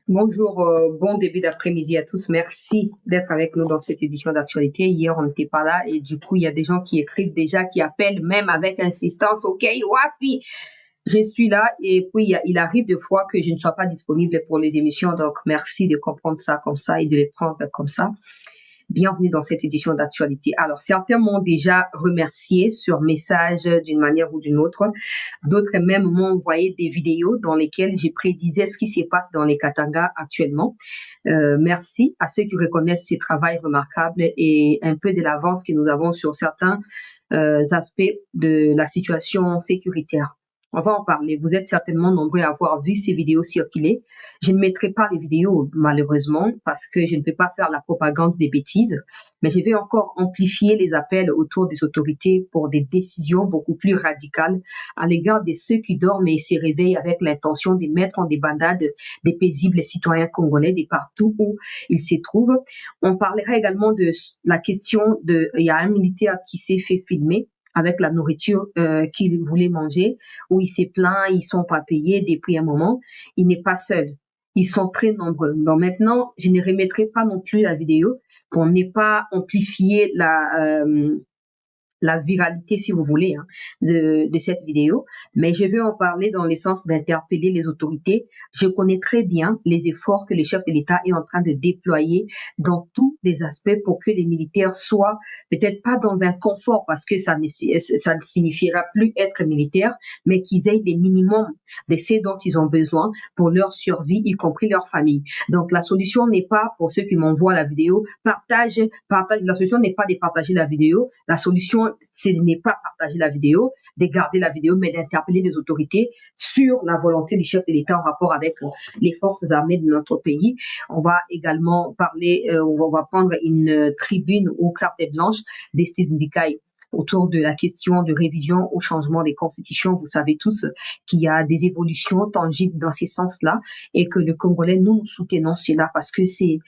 Bonjour, bon début d'après-midi à tous. Merci d'être avec nous dans cette édition d'actualité. Hier, on n'était pas là et du coup, il y a des gens qui écrivent déjà, qui appellent même avec insistance. OK, wapi, je suis là et puis il arrive des fois que je ne sois pas disponible pour les émissions. Donc, merci de comprendre ça comme ça et de les prendre comme ça. Bienvenue dans cette édition d'actualité. Alors, certains m'ont déjà remercié sur message d'une manière ou d'une autre. D'autres même m'ont envoyé des vidéos dans lesquelles j'ai prédisais ce qui se passe dans les Katanga actuellement. Merci à ceux qui reconnaissent ces travaux remarquables et un peu de l'avance que nous avons sur certains aspects de la situation sécuritaire. On va en parler. Vous êtes certainement nombreux à avoir vu ces vidéos circuler. Je ne mettrai pas les vidéos, malheureusement, parce que je ne peux pas faire la propagande des bêtises, mais je vais encore amplifier les appels autour des autorités pour des décisions beaucoup plus radicales à l'égard de ceux qui dorment et se réveillent avec l'intention de mettre en débandade des paisibles citoyens congolais de partout où ils se trouvent. On parlera également de la question il y a un militaire qui s'est fait filmer avec la nourriture qu'il voulait manger, où il s'est plaint, ils sont pas payés depuis un moment. Il n'est pas seul. Ils sont très nombreux. Donc maintenant, je ne remettrai pas non plus la vidéo pour ne pas amplifier la viralité, si vous voulez, hein, de cette vidéo. Mais je vais en parler dans le sens d'interpeller les autorités. Je connais très bien les efforts que le chef de l'État est en train de déployer dans tous les aspects pour que les militaires soient peut-être pas dans un confort parce que ça ne signifiera plus être militaire, mais qu'ils aient les minimums de ce dont ils ont besoin pour leur survie, y compris leur famille. Donc la solution n'est pas, pour ceux qui m'envoient la vidéo, partage. La solution n'est pas de partager la vidéo. La solution, ce n'est pas partager la vidéo, de garder la vidéo, mais d'interpeller les autorités sur la volonté du chef de l'État en rapport avec les forces armées de notre pays. On va également parler, on va prendre une tribune ou carte blanche de Steve Mbikaï autour de la question de révision au changement des constitutions. Vous savez tous qu'il y a des évolutions tangibles dans ces sens-là et que le Congolais, nous soutenons cela parce que c'est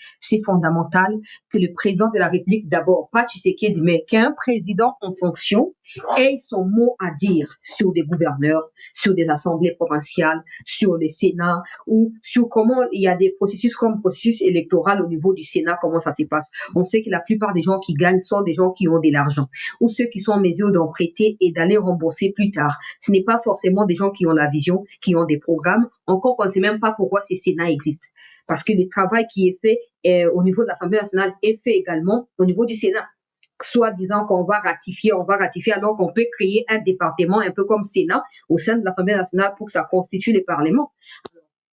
fondamental que le président de la République, d'abord, pas Tshisekedi, mais qu'un président en fonction ait son mot à dire sur des gouverneurs, sur des assemblées provinciales, sur les Sénats, ou sur comment il y a des processus comme le processus électoral au niveau du Sénat, comment ça se passe. On sait que la plupart des gens qui gagnent sont des gens qui ont de l'argent, ou ceux qui sont en mesure d'en prêter et d'aller rembourser plus tard. Ce n'est pas forcément des gens qui ont la vision, qui ont des programmes, encore qu'on ne sait même pas pourquoi ces Sénats existent. Parce que le travail qui est fait au niveau de l'Assemblée nationale est fait également au niveau du Sénat. Soit disant qu'on va ratifier alors qu'on peut créer un département un peu comme Sénat au sein de l'Assemblée nationale pour que ça constitue le Parlement.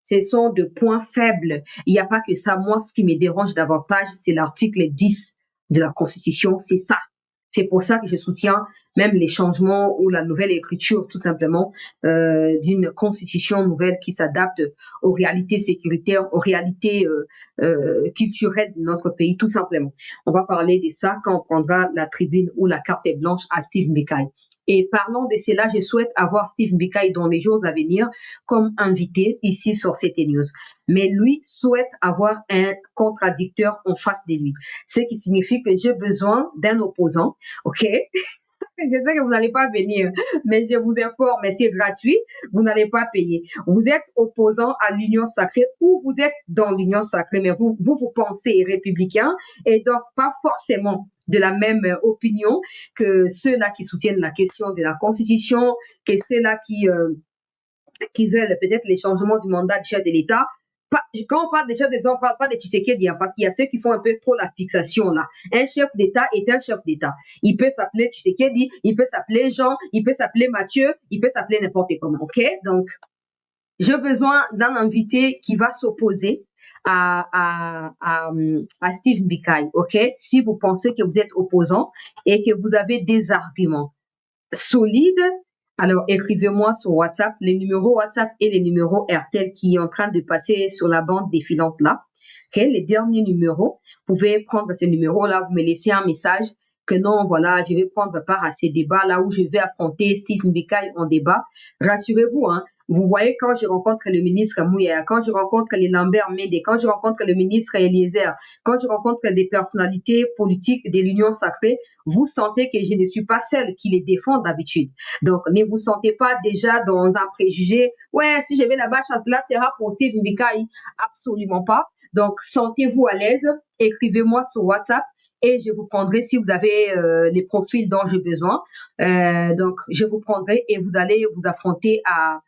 Ce sont de points faibles. Il n'y a pas que ça. Moi, ce qui me dérange davantage, c'est l'article 10 de la Constitution. C'est ça. C'est pour ça que je soutiens même les changements ou la nouvelle écriture, tout simplement, d'une constitution nouvelle qui s'adapte aux réalités sécuritaires, aux réalités culturelles de notre pays, tout simplement. On va parler de ça quand on prendra la tribune ou la carte blanche à Steve Mbikaï. Et parlant de cela, je souhaite avoir Steve Mbikaï dans les jours à venir comme invité ici sur CT News. Mais lui souhaite avoir un contradicteur en face de lui. Ce qui signifie que j'ai besoin d'un opposant, OK? Je sais que vous n'allez pas venir, mais je vous informe, mais c'est gratuit, vous n'allez pas payer. Vous êtes opposant à l'Union sacrée ou vous êtes dans l'Union sacrée, mais vous pensez républicain et donc pas forcément de la même opinion que ceux-là qui soutiennent la question de la Constitution, que ceux-là qui veulent peut-être les changements du mandat du chef de l'État. Quand on parle des chefs d'État, on ne parle pas de Tshisekedi, parce qu'il y a ceux qui font un peu trop la fixation là. Un chef d'État est un chef d'État. Il peut s'appeler Tshisekedi, il peut s'appeler Jean, il peut s'appeler Mathieu, il peut s'appeler n'importe comment, ok? Donc, j'ai besoin d'un invité qui va s'opposer à Steve Mbikaï, ok? Si vous pensez que vous êtes opposant et que vous avez des arguments solides, alors écrivez-moi sur WhatsApp, les numéros WhatsApp et les numéros RTL qui est en train de passer sur la bande défilante là. Okay, les derniers numéros, vous pouvez prendre ces numéros-là, vous me laissez un message que non, voilà, je vais prendre part à ces débats là où je vais affronter Steve Mbikaï en débat. Rassurez-vous, hein, Vous voyez, quand je rencontre le ministre Mouya, quand je rencontre les Lambert Médé, quand je rencontre le ministre Eliezer, quand je rencontre des personnalités politiques de l'Union sacrée, vous sentez que je ne suis pas celle qui les défend d'habitude. Donc, ne vous sentez pas déjà dans un préjugé. Ouais, si je vais là-bas, là sera pour Steve Mbikai. Absolument pas. Donc, sentez-vous à l'aise. Écrivez-moi sur WhatsApp et je vous prendrai si vous avez les profils dont j'ai besoin. Donc, je vous prendrai et vous allez vous affronter à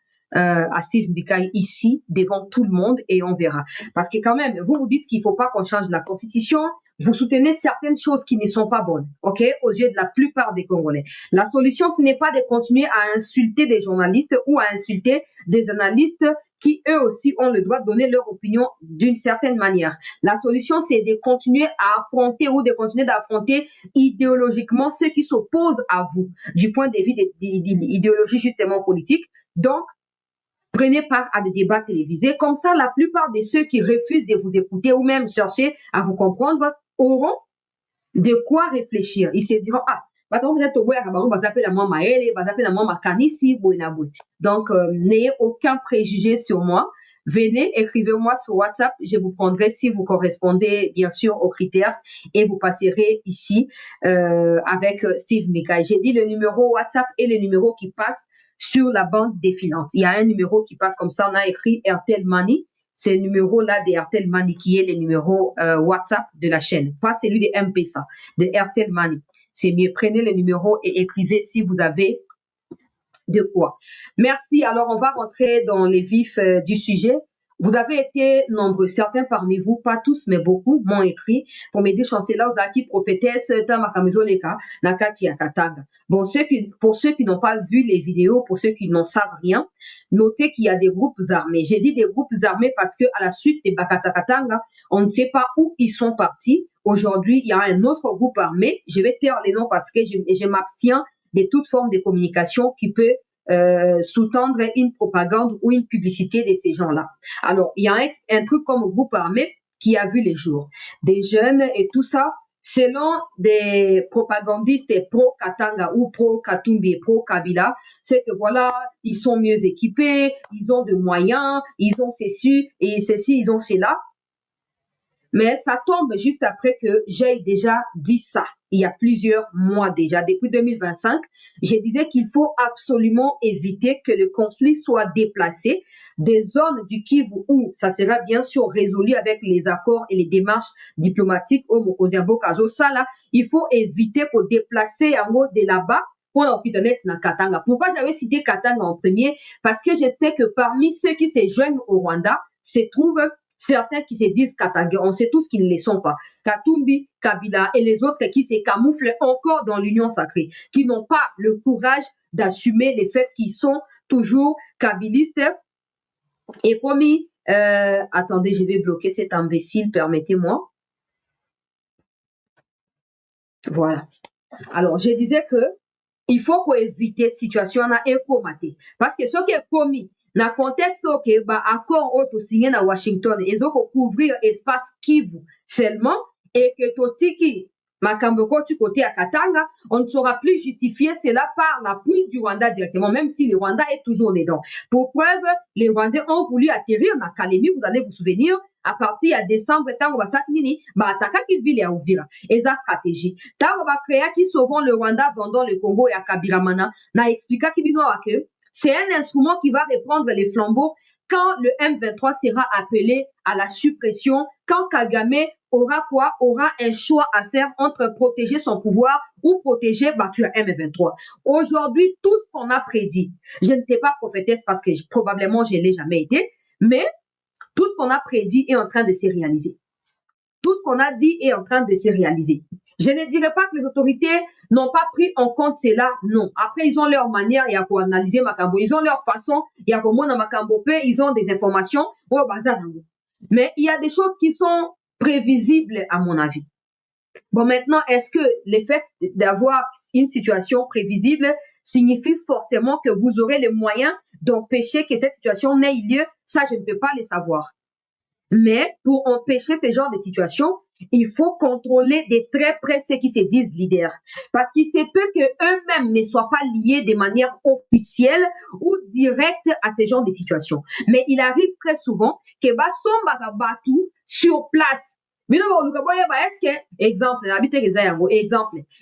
Steve Mbikai ici, devant tout le monde, et on verra. Parce que quand même, vous vous dites qu'il ne faut pas qu'on change la Constitution, vous soutenez certaines choses qui ne sont pas bonnes, ok, aux yeux de la plupart des Congolais. La solution, ce n'est pas de continuer à insulter des journalistes ou à insulter des analystes qui, eux aussi, ont le droit de donner leur opinion d'une certaine manière. La solution, c'est de continuer à affronter ou de continuer d'affronter idéologiquement ceux qui s'opposent à vous, du point de vue d'idéologie justement politique. Donc, prenez part à des débats télévisés. Comme ça, la plupart de ceux qui refusent de vous écouter ou même chercher à vous comprendre auront de quoi réfléchir. Ils se diront, ah, donc, n'ayez aucun préjugé sur moi. Venez, écrivez-moi sur WhatsApp. Je vous prendrai si vous correspondez, bien sûr, aux critères et vous passerez ici avec Steve Mbikai. J'ai dit le numéro WhatsApp et le numéro qui passe sur la bande défilante. Il y a un numéro qui passe comme ça. On a écrit Airtel Money. C'est le numéro-là de Airtel Money qui est le numéro WhatsApp de la chaîne, pas celui de M-Pesa, de Airtel Money. C'est mieux. Prenez le numéro et écrivez si vous avez de quoi. Merci. Alors, on va rentrer dans les vifs du sujet. Vous avez été nombreux, certains parmi vous, pas tous, mais beaucoup, m'ont écrit pour m'aider chancelier Ozaki prophétesse Tamakamezoleka Nakati Akatanga. Bon, pour ceux qui n'ont pas vu les vidéos, pour ceux qui n'en savent rien, notez qu'il y a des groupes armés. J'ai dit des groupes armés parce que à la suite des Bakatakatanga, on ne sait pas où ils sont partis. Aujourd'hui, il y a un autre groupe armé. Je vais taire les noms parce que je m'abstiens de toute forme de communication qui peut sous-tendre une propagande ou une publicité de ces gens-là. Alors, il y a un truc comme groupe armé qui a vu les jours. Des jeunes et tout ça, selon des propagandistes pro-Katanga ou pro-Katumbi, pro-Kabila, c'est que voilà, ils sont mieux équipés, ils ont de moyens, ils ont ceci, ils ont cela. Mais ça tombe juste après que j'ai déjà dit ça. Il y a plusieurs mois déjà, depuis 2025, je disais qu'il faut absolument éviter que le conflit soit déplacé des zones du Kivu où ça sera bien sûr résolu avec les accords et les démarches diplomatiques au Mokodiambo-Kazo. Ça là, il faut éviter qu'on déplace en haut de là-bas pour l'enfitonnesse dans Katanga. Pourquoi j'avais cité Katanga en premier? Parce que je sais que parmi ceux qui se joignent au Rwanda, se trouvent certains qui se disent Katanga, on sait tous qu'ils ne le sont pas. Katumbi, Kabila et les autres qui se camouflent encore dans l'union sacrée, qui n'ont pas le courage d'assumer les faits qu'ils sont toujours kabilistes. Et promis, attendez, je vais bloquer cet imbécile, permettez-moi. Voilà. Alors, je disais que il faut qu'on évite situation à écomater. Parce que ce qui est promis, dans le contexte que bah accord auto signé à Washington ils ont couvrir espace Kivu seulement et que totiki Makamboko du côté à Katanga, on ne saura plus justifier cela par l'appui du Rwanda directement, même si le Rwanda est toujours dedans. Pour preuve, les Rwandais ont voulu atterrir dans Kalemi, vous allez vous souvenir, à partir de décembre, tant on va s'acquiner, bah attaquer qui ville à Ouvira. Et sa stratégie. Tant on va créer qui sauvons le Rwanda, abandonne le Congo et à Kabiramana, n'a expliqué qui vient à que c'est un instrument qui va reprendre les flambeaux quand le M23 sera appelé à la suppression, quand Kagame aura quoi? Aura un choix à faire entre protéger son pouvoir ou protéger battu à M23. Aujourd'hui, tout ce qu'on a prédit, je n'étais pas prophétesse parce que probablement je ne l'ai jamais été, mais tout ce qu'on a prédit est en train de se réaliser. Tout ce qu'on a dit est en train de se réaliser. Je ne dirais pas que les autorités n'ont pas pris en compte cela, non. Après, ils ont leur manière, il y a pour analyser Makambo, ils ont leur façon, il y a pour moi dans Makambo, ils ont des informations au bazar. Mais il y a des choses qui sont prévisibles à mon avis. Bon, maintenant, est-ce que le fait d'avoir une situation prévisible signifie forcément que vous aurez les moyens d'empêcher que cette situation n'ait lieu? Ça, je ne peux pas le savoir. Mais pour empêcher ce genre de situation, Il faut contrôler de très près ceux qui se disent leaders. Parce qu'il se peut qu'eux-mêmes ne soient pas liés de manière officielle ou directe à ce genre de situation. Mais il arrive très souvent que Basomba Batu sur place. Est-ce que, exemple,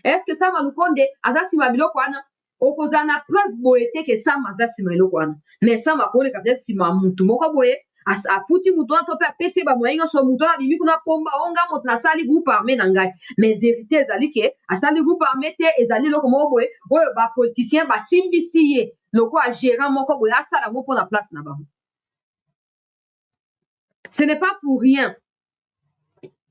est-ce que ça m'a nous compte Azasima Bilokwana? Okozana preuve boete que ça m'a Azasima Bilokwana. Mais ça m'a collé peut-être si ma moutumoko boye. Afuti mutu to pe apesi ba moyen so mutu na bimi kuna pomba onga mot na sali groupe armé na ngai mais vérité ezali ke asali groupe armé te ezali loko moko boye oyo ba politicien ba simbisi ye loko a gérant moko boye asala mo pour la place na bango. Ce n'est pas pour rien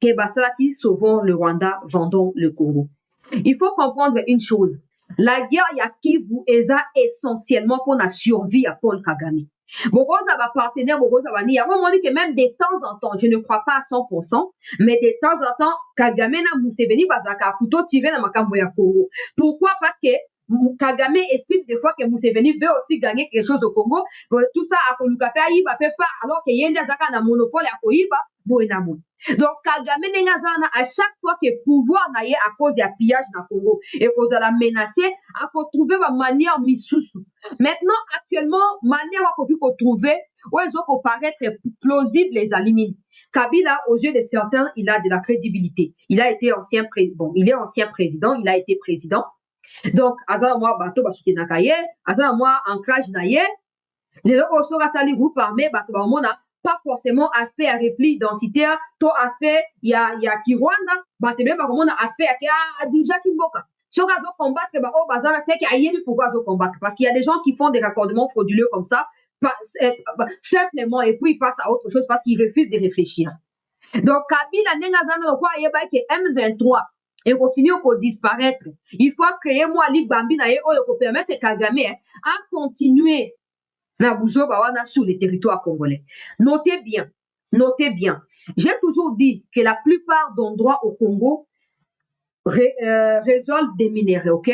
que basalaki sauvons le Rwanda, vendons le Congo. Il faut comprendre une chose, la guerre ya Kivu eza essentiellement pour la survie à Paul Kagame. Bogoza va partenaire, Bogoza va dire, on dit que même de temps en temps, je ne crois pas à 100%, mais de temps en temps, Kagame na Museveni bazaka plutôt tirer dans makambo ya Congo. Pourquoi? Parce que Kagame estime des fois que Museveni veut aussi gagner quelque chose au Congo. Tout ça, à Kolukape, il va faire pas, alors qu'il y a un monopole à Koiba, Boenamon. Donc, Kagame Nengazana, à chaque fois que pouvoir n'a à cause du pillage dans le Congo et cause de la menacer, à trouver ma manière misusu. Maintenant, actuellement, manière à trouver, où ils ont paraître plausible les alimines. Kabila, aux yeux de certains, il a de la crédibilité. Il a été ancien président, il est ancien président, il a été président. Donc, azala moi bateau basuki nakaye, azala moi ancrage naye. Les autres sont sali groupe armé, bateau bamona, pas forcément aspect à repli identitaire, to aspect il y a Kirwanda, bateau bien bakomona aspect à déjà Kimboka. Si on va combattre, bah oh bazala c'est qu'il y a pourquoi on combattre parce qu'il y a des gens qui font des raccordements frauduleux comme ça, simplement et puis ils passent à autre chose parce qu'ils refusent de réfléchir. Donc Kabila nengazana quoi yeba que M23 et qu'on finit qu'on disparaître. Il faut créer moi Ligue Bambi na yo pour permettre Kagame à continuer na bouzo bawana sur les territoires congolais. Notez bien. J'ai toujours dit que la plupart d'endroits au Congo résolvent des minéraux, ok?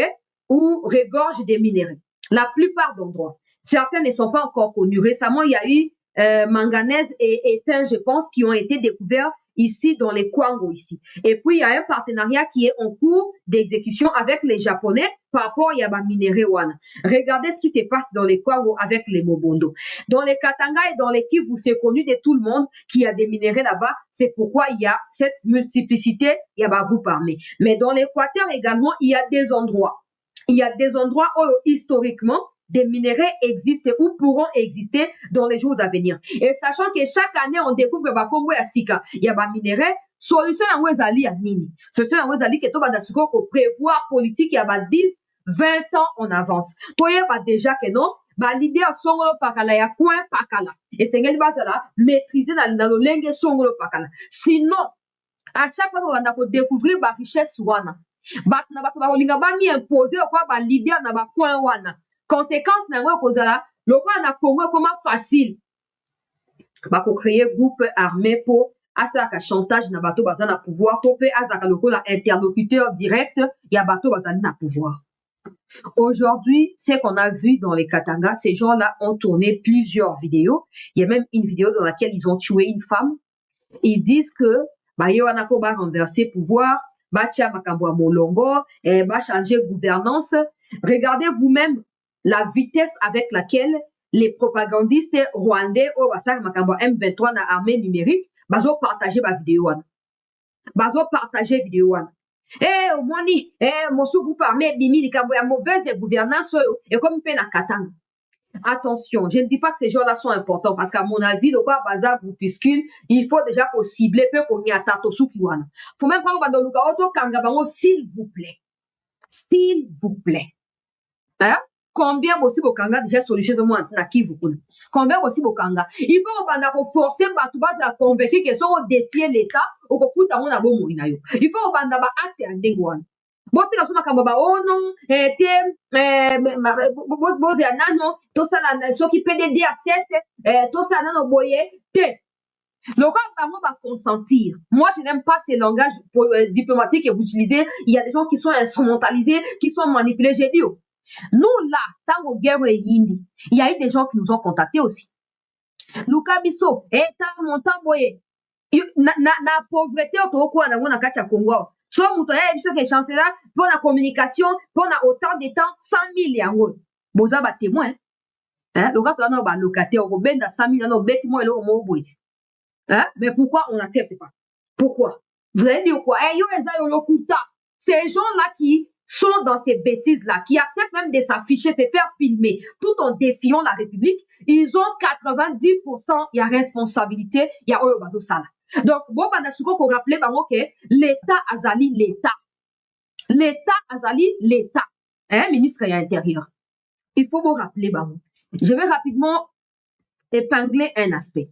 Ou regorgent des minéraux. La plupart d'endroits. Certains ne sont pas encore connus. Récemment, il y a eu manganèse et étain, je pense, qui ont été découverts ici dans les Kwango ici. Et puis, il y a un partenariat qui est en cours d'exécution avec les Japonais par rapport à Yaba Minerewana. Regardez ce qui se passe dans les Kwango avec les Mobondo. Dans les Katanga et dans les Kivu, c'est connu de tout le monde qu'il y a des minéraux là-bas. C'est pourquoi il y a cette multiplicité, Yaba groupe armé. Mais dans l'Équateur également, il y a des endroits. Où, historiquement, des minéraux existent ou pourront exister dans les jours à venir. Et sachant que chaque année, on découvre que Congo et Sika, il y a des minéraux, solution à Wezali à Nini. Solution à Wezali que toi, pour prévoir politique, il y a 10, 20 ans en avance. Toi, il y a déjà que non, l'idée à Songolo Pakala, il y a coin Pakala. Et c'est une base là, maîtriser dans le lingue Songolo Pakala. Sinon, à chaque fois, on a découvrir la richesse wana. Balinga ba mi imposer quoi ba leader na ba coin wana. Conséquence na ngo kozala lokwa na Congo comment facile ba ko créer groupe armé pour asaka chantage na bato bazana pouvoir topé azaka lokola interlocuteur direct ya bato bazana na pouvoir. Aujourd'hui, ce qu'on a vu dans les Katanga, ces gens-là ont tourné plusieurs vidéos. Il y a même une vidéo dans laquelle ils ont tué une femme. Ils disent que ba yoana ko ba renverser pouvoir, ba tia makambo ya molongo, ba changer gouvernance. Regardez vous-même la vitesse avec laquelle les propagandistes rwandais au basar makambo M23 na armée numérique bazo partager ba vidéo wana. Bazo partager vidéo wana. Au moins ni mosu groupe armé bimi likambo ya mauvaise gouvernance et comme pe na Katanga. Attention, je ne dis pas que ces gens-là sont importants parce qu'à mon avis, le quoi bazar groupuscule, il faut déjà qu'on cible peu qu'on y attaque au soukiwana. Faut même pas qu'on va auto kangabango, s'il vous plaît. S'il vous plaît. Hein? Combien aussi vos kanga déjà solution au moins na qui vous connaissez? Combien aussi vos kanga? Il faut qu'on forcer Batouba à convaincre qu'ils sont défier l'État ou qu'on fout à mon abo moinayo. Il faut qu'on va acte en dégouane. Bote ka soma kamba ba ono boze anano to sala so ki PDD assesse to sala nano boye te le quoi vraiment va consentir. Moi je n'aime pas ces langages diplomatiques que vous utilisez. Il y a des gens qui sont instrumentalisés, qui sont manipulés. J'ai dit nous là tant au guerre yindi il y a eu des gens qui nous ont contactés aussi. Luka biso ta montant boye Na pauvreté otokuwa na mona kati ya Congo. So muto ya biso ke chancellor pour la communication, pour na autant de temps 100 000 yango. Boza ba témoin. Hein, le gars na ba locataire ko benda 100 000 na beti mo eloko mo boiti. Hein? Mais pourquoi on n'accepte pas? Pourquoi? Vous allez dire quoi? Eh, yo eza yo lokuta. Ces gens-là qui sont dans ces bêtises-là, qui acceptent même de s'afficher, se faire filmer, tout en défiant la République, ils ont 90%, il y a responsabilité, il y a Oyo Sala. Donc, bon, Banasuko, qu'on rappelait, que l'État azali l'État. L'État azali l'État. Hein, ministre de l'Intérieur. Il faut vous rappeler, Bamo. Je vais rapidement épingler un aspect.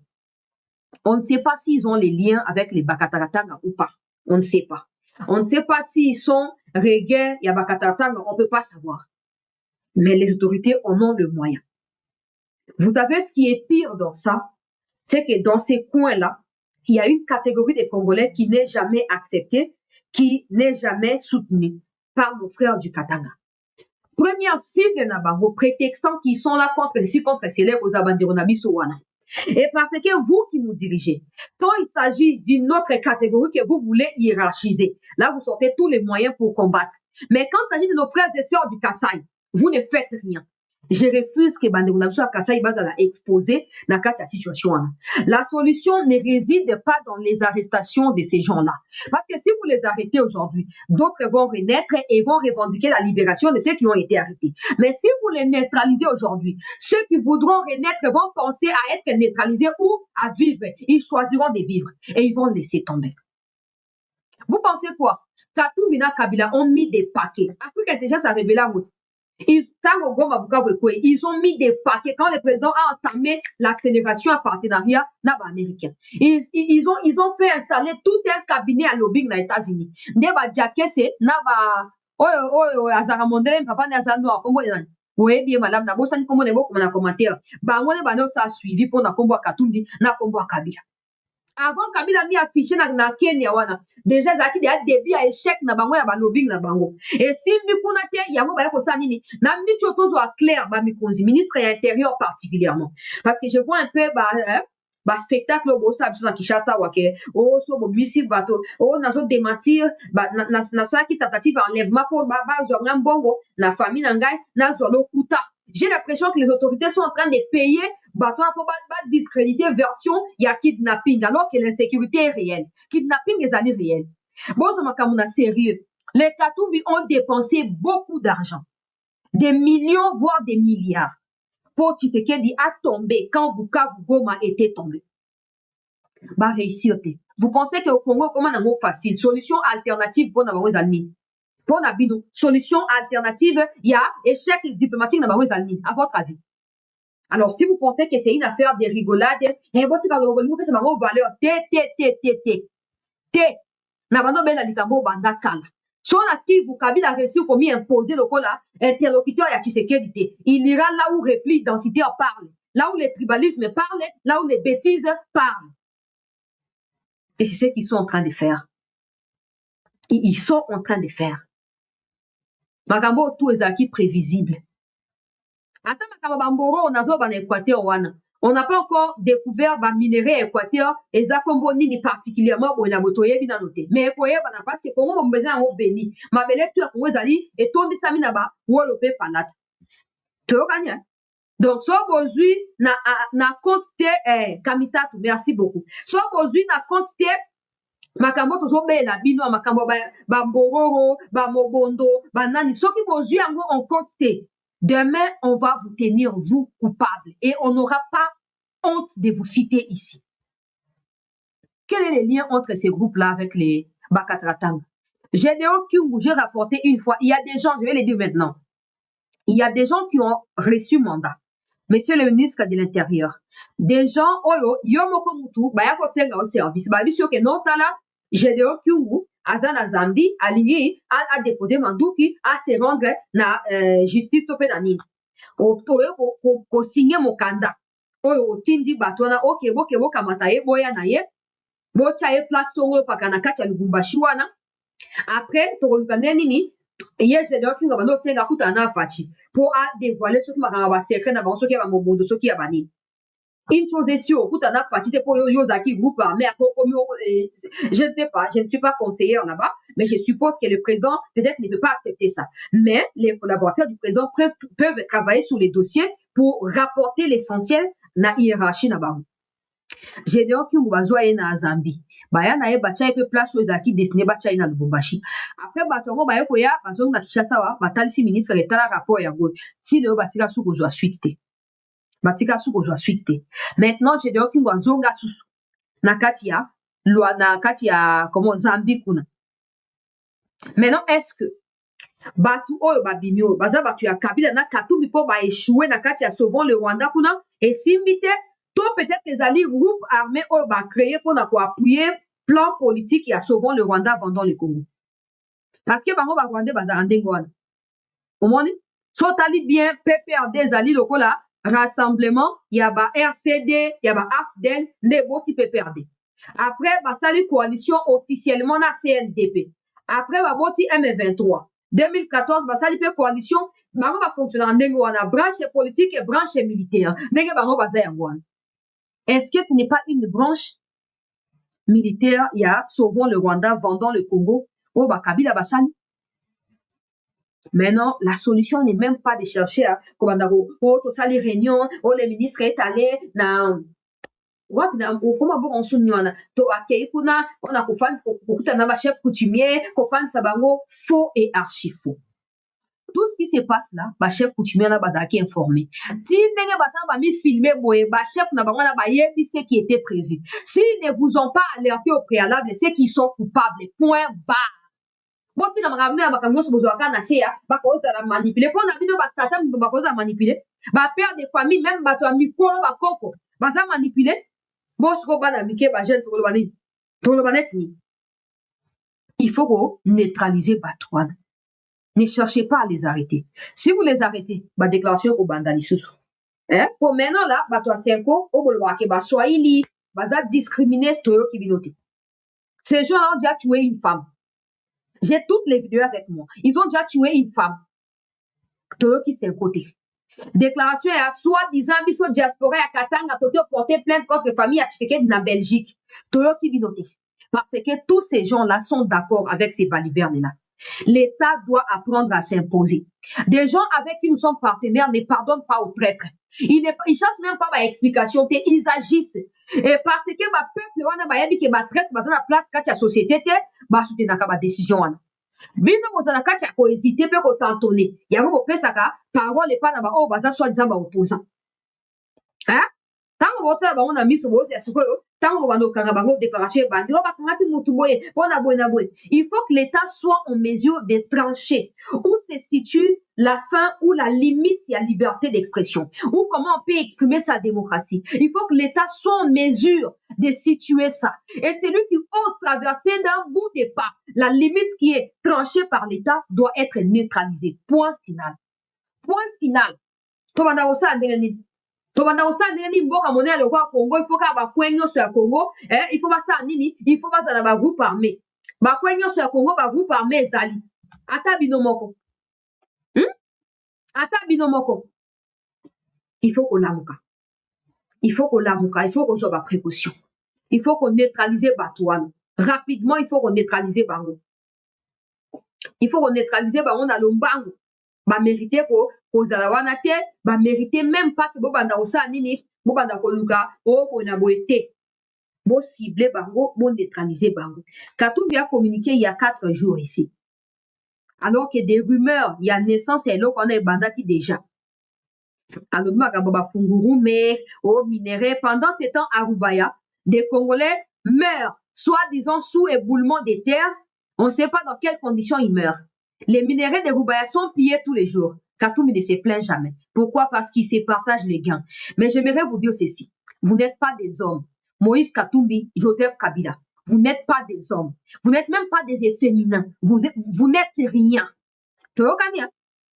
On ne sait pas s'ils ont les liens avec les Bakataratanga ou pas. On ne sait pas. On ne sait pas s'ils sont Reguer, il y a Bakataratanga, on ne peut pas savoir. Mais les autorités en ont le moyen. Vous savez ce qui est pire dans ça, c'est que dans ces coins-là, il y a une catégorie de Congolais qui n'est jamais acceptée, qui n'est jamais soutenue par nos frères du Katanga. Première cible Nabango, prétextant qu'ils sont là contre ceci, contre cela, aux Abanderonabi Sowana. Et parce que vous qui nous dirigez, quand il s'agit d'une autre catégorie que vous voulez hiérarchiser, là vous sortez tous les moyens pour combattre. Mais quand il s'agit de nos frères et sœurs du Kassai, vous ne faites rien. Je refuse que Banderonabi Kassai va exposer la situation. La solution ne réside pas dans les arrestations de ces gens-là. Parce que si vous les arrêtez aujourd'hui, d'autres vont renaître et vont revendiquer la libération de ceux qui ont été arrêtés. Mais si vous les neutralisez aujourd'hui, ceux qui voudront renaître vont penser à être neutralisés ou à vivre. Ils choisiront de vivre et ils vont laisser tomber. Vous pensez quoi? Katoumina Kabila ont mis des paquets. Afrique Intelligence a révélé la route. Ils ont mis des paquets quand le président a entamé l'accélération en partenariat américain. Ils ont fait installer tout un cabinet à lobbying aux États-Unis. Ndeba Diakese naba azara mondele papa na azano akombo yana. Oui bien madame na bosani kombo na boko na commentaire. Ba ngone ba no sa suivi pour na kombo Katumbi na kombo Kabila. Avant Kabila mi affiché na Kenya wana. Déjà zaki déjà début à échec na bango ya ba lobbying na bango. Et si mi kuna te yango ba ko sanini na mni chotozo a clair ba mikonzi ministre ya intérieur particulièrement parce que je vois un peu ba spectacle bo sa biso na Kinshasa wake so bo bisi bato na so démentir na saki tentative enlèvement pour ba zonga mbongo na famille na ngai na zolo kuta. J'ai l'impression que les autorités sont en train de payer bateau pour discréditer version il y a kidnapping alors que l'insécurité est réelle. Kidnapping est années réel. Bon, c'est sérieux. Les Katumbi ont dépensé beaucoup d'argent. Des millions, voire des milliards. Pour Tshisekedi a tombé quand Bukavu Goma était tombé. Bah, réussir. Vous pensez qu'au Congo, comment on a facile? Solution alternative pour nous amis. Pour Nabino, solution alternative, il y a échec diplomatique dans les amis. À votre avis? Alors, si vous pensez que c'est une affaire de rigolade, et votre valeur, Nabano bela likambo banda kala. So la Kivu Kabila a réussi comme imposer le cola, interlocuteur ya Tshisekedi. Il ira là où repli identitaire parle, là où le tribalisme parle, là où les bêtises parlent. Et c'est ce qu'ils sont en train de faire. Ils sont en train de faire. Makambo tout est acquis prévisible. Attends, Makabamboro, on a zo ban Équateur wana. On n'a pas encore découvert les minéraux équateur et ça comme ni particulièrement pour na botoye bina noté. Mais équateur bana parce que comme on besoin au béni. Ma belle tu as comme zali et ton samina ba ou le pe palat. Tu gagnes. Donc so bozui na quantité kamita merci beaucoup. So bozui na quantité makambo tozo be na bino makambo ba mbororo ba mobondo ba nani so ki bozui yango en quantité. Demain, on va vous tenir, vous, coupables. Et on n'aura pas honte de vous citer ici. Quel est le lien entre ces groupes-là avec les Bakatratang? Gédéon Kyungu, j'ai rapporté une fois, il y a des gens, je vais les dire maintenant, il y a des gens qui ont reçu mandat. Monsieur le ministre de l'Intérieur, des gens, yomoko mutu, bayako senga au service, babisio ke non tala, Gédéon Kyungu, Azana Zambi, aligné, a déposé Mandouki, à se rendre na justice topé na nini. Ko signé mon candidat. Tindi batona, ok, bo kamataye, boya na ye, bo chaye place songo pakana kacha lubumbashi wana. Après, to lukane nini, hier j'ai donc une bando senga kutana fachi pour a dévoiler ce qui m'a secret na banso qui va mobondo ce qui a bani. Une chose est sûre, pour t'en partie pour Yozaki groupe armé, je ne sais pas, je ne suis pas conseillère là-bas, mais je suppose que le président peut-être ne peut pas accepter ça. Mais les collaborateurs du président peuvent travailler sur les dossiers pour rapporter l'essentiel na hiérarchie là-bas. J'ai dit que vous avez na Zambie. Baya na ye bacha pe place aux acquis destiné bacha na Lubumbashi. Après batongo baye koya bazonga na Kinshasa wa batalisi ministre l'état rapport ya go. Si le batika su ko zwa suite te. Batika su ko zwa suite te. Maintenant j'ai dit que vous zonga susu. Na katia loi na katia comment Zambie kuna. Maintenant est-ce que batu oyo babimi oyo baza batu ya Kabila na Katumbi po ba échouer na katia sauvons le Rwanda kuna et simbite to peut-être les alliés groupes armés oyo ba créer pour na ko appuyer plan politique ya sauvons le Rwanda abandon le Congo parce que bango ba Rwanda baza ndengo wana omoni so tali bien PPRD alliés lokola rassemblement ya ba RCD ya ba AFDEL nde boti PPRD après ba sali coalition officiellement na CNDP après ba boti M23 2014 basali pe coalition bango ba fonctionner ndenge wana branche politique et branche militaire ndenge bango baza yango wana. Est-ce que ce n'est pas une branche militaire il y a sauvons le Rwanda vendons le Congo au Kabila basali? Maintenant la solution n'est même pas de chercher à commandaro to sali réunion les ministres est allé na comment bon on sounyana to akei kuna on a kufanya kukutana na chef coutumier kufanya sabango faux et archi faux. Tout ce qui se passe là, ba chef coutumier na bazaki informé. Si ndenge batan ba mi filmer boye, ba chef na bango na ba yebi ce qui était prévu. S'ils ne vous ont pas alerté au préalable, c'est qu'ils sont coupables. Point barre. Bon si na makamne ba kango so bozo kana se ya, ba ko za la manipuler. Pour na bino ba tata ba ko za manipuler. Ba père de famille même ba to ami ko ba koko. Ba za manipuler. Bon ce ko ba na mike ba jeune to lo bani. To lo banet ni. Il faut ko neutraliser Batouane. Ne cherchez pas à les arrêter. Si vous les arrêtez, ma déclaration au bandalisous. Hein? Pour maintenant là, bah toi 5 ans, au boulevard que bah soyez bah ça discriminer tout qui vient. Ces gens-là ont déjà tué une femme. J'ai toutes les vidéos avec moi. Ils ont déjà tué une femme. Tout qui s'est côté. Déclaration à soi-disant biso diaspora à Katanga toto porter plainte contre famille à Tshisekedi na Belgique. Tout qui vient. Parce que tous ces gens-là sont d'accord avec ces balivernes-là. L'État doit apprendre à s'imposer. Des gens avec qui nous sommes partenaires ne pardonnent pas aux traîtres. Ils cherchent même pas ma explication, ils agissent. Et parce que ma peuple, on a ma yabi que ma traite, ma la place quand la société te, ma soutenir ma décision. Bino mozana quand ya ko hésiter pe ko tantonner. Yango ko pesaka parole pas na ba o baza soit disant ba opposant. Hein? Tango vota ba on a mis sur vos esikoyo. Tango ba no kanga bango déclaration bandi o ba kangati mutu boye bona boye na boye. Il faut que l'État soit en mesure de trancher où se situe la fin ou la limite de la liberté d'expression ou comment on peut exprimer sa démocratie. Il faut que l'État soit en mesure de situer ça. Et celui qui ose traverser d'un bout de pas la limite qui est tranchée par l'État doit être neutralisé. Point final. Point final. Tobanda osa ndenge tobanda osa nini mboka monene le roi Congo il faut ka ba kwenyo sur Congo il faut ba sa nini il faut ba za ba groupe armé ba kwenyo sur Congo ba groupe armé ezali ata binomoko ata binomoko il faut qu'on lamuka il faut qu'on soit ba précaution il faut qu'on neutraliser Batouane rapidement il faut qu'on neutraliser bango na lombango ba mériter ko zala wana te ba mériter même pas que bo banda osa nini bo banda ko luka o ko na boete bo cibler bango bo neutraliser bango. Katumbi a communiqué il y a 4 jours ici alors que des rumeurs il y a naissance et là qu'on a banda qui déjà alors makambo ba funguru mais au minerai pendant ce temps à Rubaya des Congolais meurent soi-disant sous éboulement des terres. On ne sait pas dans quelles conditions ils meurent. Les minéraux de Rubaya sont pillés tous les jours. Katumbi ne se plaint jamais. Pourquoi? Parce qu'il se partage les gains. Mais j'aimerais vous dire ceci. Vous n'êtes pas des hommes. Moïse Katumbi, Joseph Kabila. Vous n'êtes pas des hommes. Vous n'êtes même pas des efféminats. Vous n'êtes rien. Tu vois,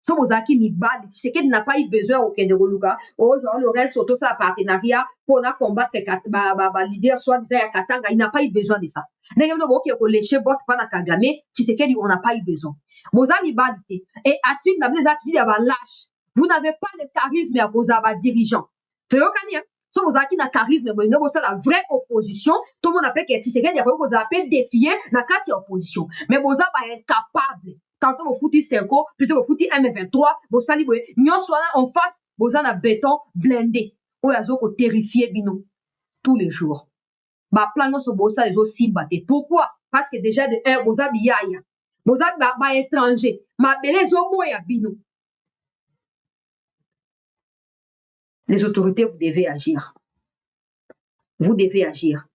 so bozaki mibali Tshisekedi n'a pas eu besoin au Kende Roluka oh genre le reste auto ça partenariat pour na combattre ba leader soit disant ya Katanga il n'a pas eu besoin de ça ndenge no boki ko lécher bot pa na Kagame Tshisekedi on n'a pas eu besoin bozami mibali et attitude na des attitudes ya ba lâche vous n'avez pas le charisme ya bozaba dirigeant tu vois So vous avez un charisme, vous avez la vraie opposition. Tout le monde appelle que Tshisekedi, vous avez défié la carte opposition. Mais vous avez incapable. Tantôt vous foutez 5 ans, plutôt vous foutez M23, vous savez, nous sommes en face, vous avez un béton blindé. Vous avez terrifié bino tous les jours. Bah, plan sur bossa les aussi batté. Pourquoi? Parce que déjà de un, vous avez yaya. Vous avez bah étranger. Ma belle zo moya bino. Les autorités, vous devez agir. Vous devez agir.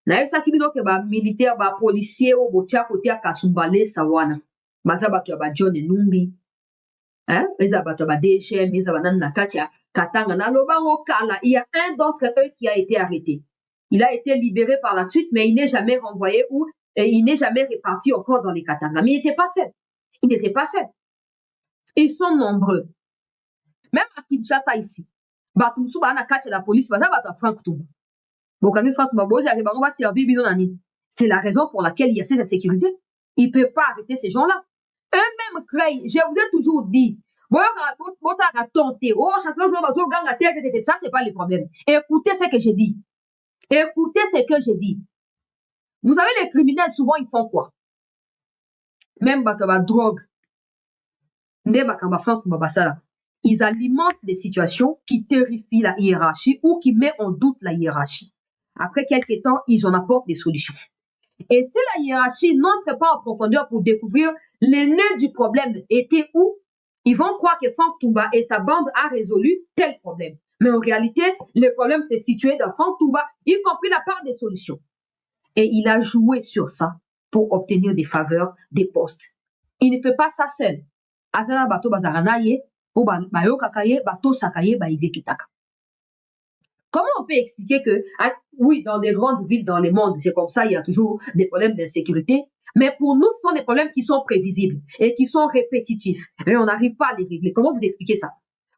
Na ça qui bino que ba militaire, ba policier ou botia côté à Kasumbale sawana. Baza bato ba John Numbi. Hein? Eza bato ba DGM, eza ba nan nakatia Katanga na lobango kala. Il y a un d'entre eux qui a été arrêté. Il a été libéré par la suite, mais il n'est jamais renvoyé ou il n'est jamais réparti encore dans les Katanga. Mais il n'était pas seul. Il n'était pas seul. Ils sont nombreux. Même à Kinshasa ici. Batumsu ba na katia la police, baza bato Frank Tumba. C'est la raison pour laquelle il y a cette insécurité. Ils ne peuvent pas arrêter ces gens-là. Eux-mêmes créent. Je vous ai toujours dit. Ça, c'est pas le problème. Écoutez ce que je dis. Écoutez ce que je dis. Vous savez, les criminels, souvent, ils font quoi? Même la drogue. Ils alimentent des situations qui terrifient la hiérarchie ou qui mettent en doute la hiérarchie. Après quelques temps, ils en apportent des solutions. Et si la hiérarchie n'entre pas en profondeur pour découvrir le nœud du problème était où, ils vont croire que Frank Tumba et sa bande a résolu tel problème. Mais en réalité, le problème s'est situé dans Frank Tumba, y compris la part des solutions. Et il a joué sur ça pour obtenir des faveurs, des postes. Il ne fait pas ça seul. Comment on peut expliquer que, oui, dans des grandes villes dans le monde, c'est comme ça, il y a toujours des problèmes d'insécurité, mais pour nous, ce sont des problèmes qui sont prévisibles et qui sont répétitifs. Mais on n'arrive pas à les régler. Comment vous expliquez ça?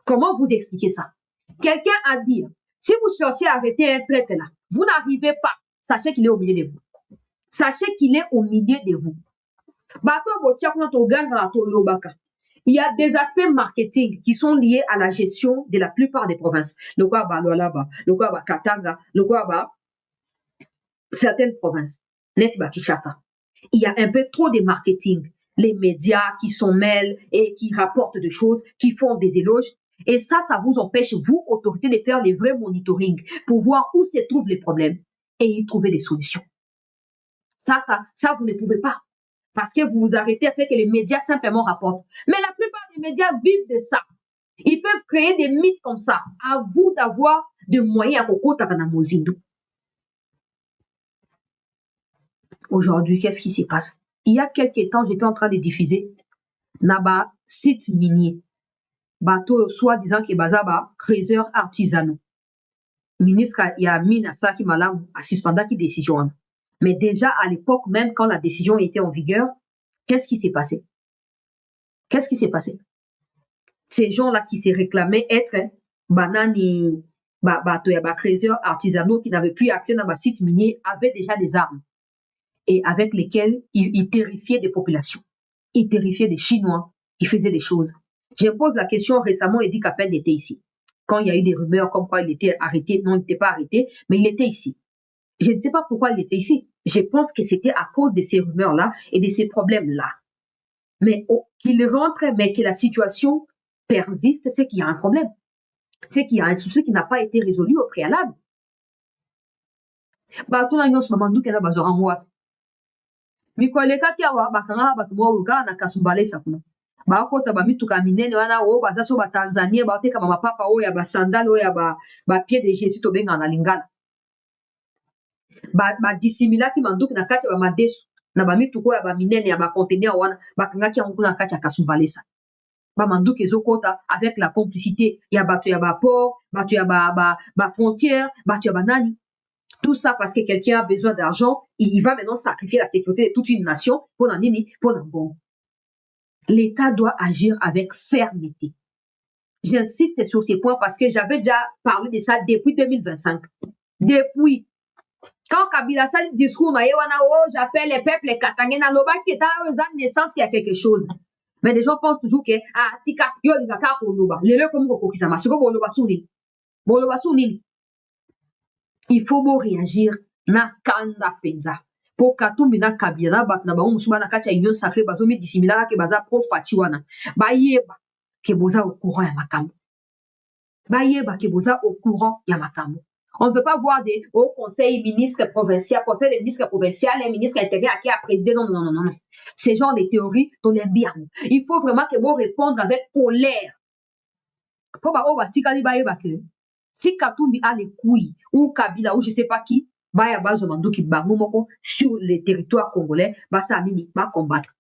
Comment vous expliquez ça? Quelqu'un a dit, si vous cherchez à arrêter un traître là, vous n'arrivez pas. Sachez qu'il est au milieu de vous. Sachez qu'il est au milieu de vous. Il y a des aspects marketing qui sont liés à la gestion de la plupart des provinces. Le quoi le quoi Katanga, le quoi certaines provinces. Net Kinshasa. Il y a un peu trop de marketing. Les médias qui s'en mêlent et qui rapportent des choses, qui font des éloges. Et ça vous empêche, vous, autorités, de faire les vrais monitoring pour voir où se trouvent les problèmes et y trouver des solutions. Ça, vous ne pouvez pas. Parce que vous vous arrêtez à ce que les médias simplement rapportent. Mais la plupart des médias vivent de ça. Ils peuvent créer des mythes comme ça. À vous d'avoir des moyens à Mozindo. Aujourd'hui, qu'est-ce qui se passe? Il y a quelques temps, j'étais en train de diffuser Naba site minier. Bateau, soi-disant que Bazaba, trésors artisanaux. Ministre, il y a Mina Saki Malam à suspendre qui décision. Mais déjà, à l'époque, même quand la décision était en vigueur, qu'est-ce qui s'est passé? Qu'est-ce qui s'est passé? Ces gens-là qui se réclamaient être banani, trésors artisanaux qui n'avaient plus accès dans ma site minier avaient déjà des armes et avec lesquelles ils terrifiaient des populations. Ils terrifiaient des Chinois. Ils faisaient des choses. Je pose la question récemment, Eddie Capel était ici. Quand il y a eu des rumeurs comme quoi il était arrêté, non, il n'était pas arrêté, mais il était ici. Je ne sais pas pourquoi il était ici. Je pense que c'était à cause de ces rumeurs-là et de ces problèmes-là. Mais qu'il rentre, mais que la situation persiste, c'est qu'il y a un problème. C'est qu'il y a un souci qui n'a pas été résolu au préalable. Mikoleka kia wa bakanga batu bo uka na Kasumbale sakuna. Ba kota ba mituka minene wana o ba daso ba Tanzania ba teka ba papa o ya ba sandal o ya ba pied de Jésus to benga na lingala. Ba dissimila ki manduki na kati ba madesu na ba mituko ya ba minene ya ba conteneur wana bakanga kia nguna kati ya Kasumbale sa. Ba manduki ezokota avec la complicité ya batu ya ba port, batu ya ba frontière, batu ya ba nani. Tout ça parce que quelqu'un a besoin d'argent, il va maintenant sacrifier la sécurité de toute une nation pour un nini, pour un bon. L'État doit agir avec fermeté. J'insiste sur ces points parce que j'avais déjà parlé de ça depuis 2025. Depuis. Quand Kabila Sali discours, j'appelle les peuples katangais na loba qui est à naissance, il y a quelque chose. Mais les gens pensent toujours que, tika, yo, l'ingaka pour loba. Les comme Koko Kisama, c'est comme Boloba Souni. Boloba Souni. Il faut beau réagir na kanda penza. Po katumbi na kabila na bat na bango musuba na kati ya union sacrée bazomi dissimila ke baza pro faci wana. Bayeba ke boza au courant ya makambo. Bayeba ke boza au courant ya makambo. On ne veut pas voir des hauts conseils ministres provinciaux, conseil des ministres provinciaux, les ministres intérieurs qui a présidé. Non, non, non, non, non. Ces genres de théories, on aime bien. Il faut vraiment que vous répondre avec colère. Pour ba oba tikali bayeba ke si Katumbi a les couilles ou Kabila ou je sais pas qui, baya bazo manduki bango moko sur le territoire congolais, basa nini ba combattre.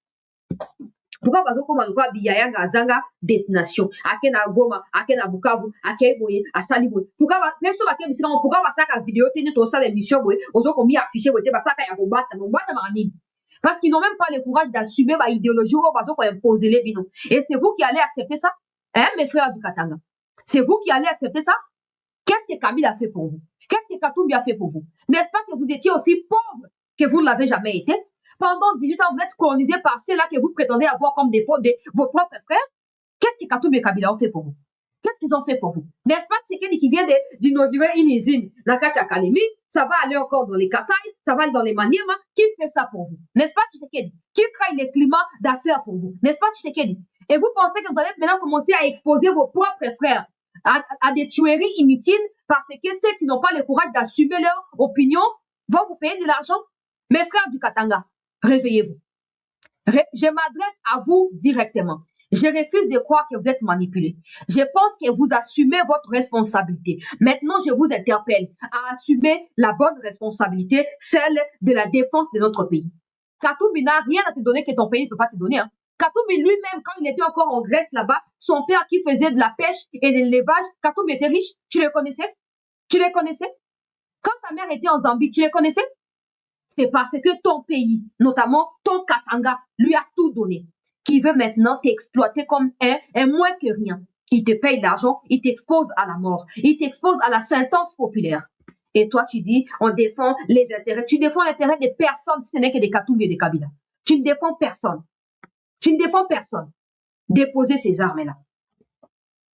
Pourquoi bazo koma lokwa biyaya ngazanga destination, akena Goma, akena Bukavu, akena boye, asali boye. Pourquoi même so bakena bisika pourquoi basaka vidéo tene to ça l'émission boye, ozo komi afficher boye basaka ya combattre, combattre marani. Parce qu'ils n'ont même pas le courage d'assumer ba idéologie ou bazo ko imposer les bino. Et c'est vous qui allez accepter ça? Hein mes frères du Katanga? C'est vous qui allez accepter ça? Qu'est-ce que Kabila a fait pour vous? Qu'est-ce que Katumbi a fait pour vous? N'est-ce pas que vous étiez aussi pauvre que vous ne l'avez jamais été? Pendant 18 ans, vous êtes colonisé par ceux-là que vous prétendez avoir comme des vos propres frères. Qu'est-ce que Katumbi et Kabila ont fait pour vous? Qu'est-ce qu'ils ont fait pour vous? N'est-ce pas Tshisekedi qui vient d'inaugurer une usine, la Katia Kalemi, ça va aller encore dans les Kassai, ça va aller dans les Maniema. Qui fait ça pour vous? N'est-ce pas Tshisekedi? Qui crée les climats d'affaires pour vous? N'est-ce pas Tshisekedi? Et vous pensez que vous allez maintenant commencer à exposer vos propres frères à des tueries inutiles parce que ceux qui n'ont pas le courage d'assumer leur opinion vont vous payer de l'argent? Mes frères du Katanga, réveillez-vous. Je m'adresse à vous directement. Je refuse de croire que vous êtes manipulé. Je pense que vous assumez votre responsabilité. Maintenant, je vous interpelle à assumer la bonne responsabilité, celle de la défense de notre pays. Katumbi n'a rien à te donner que ton pays ne peut pas te donner. Hein. Katumbi lui-même, quand il était encore en Grèce là-bas, son père qui faisait de la pêche et de l'élevage, Katumbi était riche. Tu le connaissais? Tu les connaissais? Quand sa mère était en Zambie, tu les connaissais? C'est parce que ton pays, notamment ton Katanga, lui a tout donné, qui veut maintenant t'exploiter comme un moins que rien. Il te paye l'argent, il t'expose à la mort, il t'expose à la sentence populaire. Et toi, tu dis, on défend les intérêts. Tu défends l'intérêt des personnes, si ce n'est que des Katumbi et des Kabila. Tu ne défends personne. Tu ne défends personne. Déposez ces armes-là.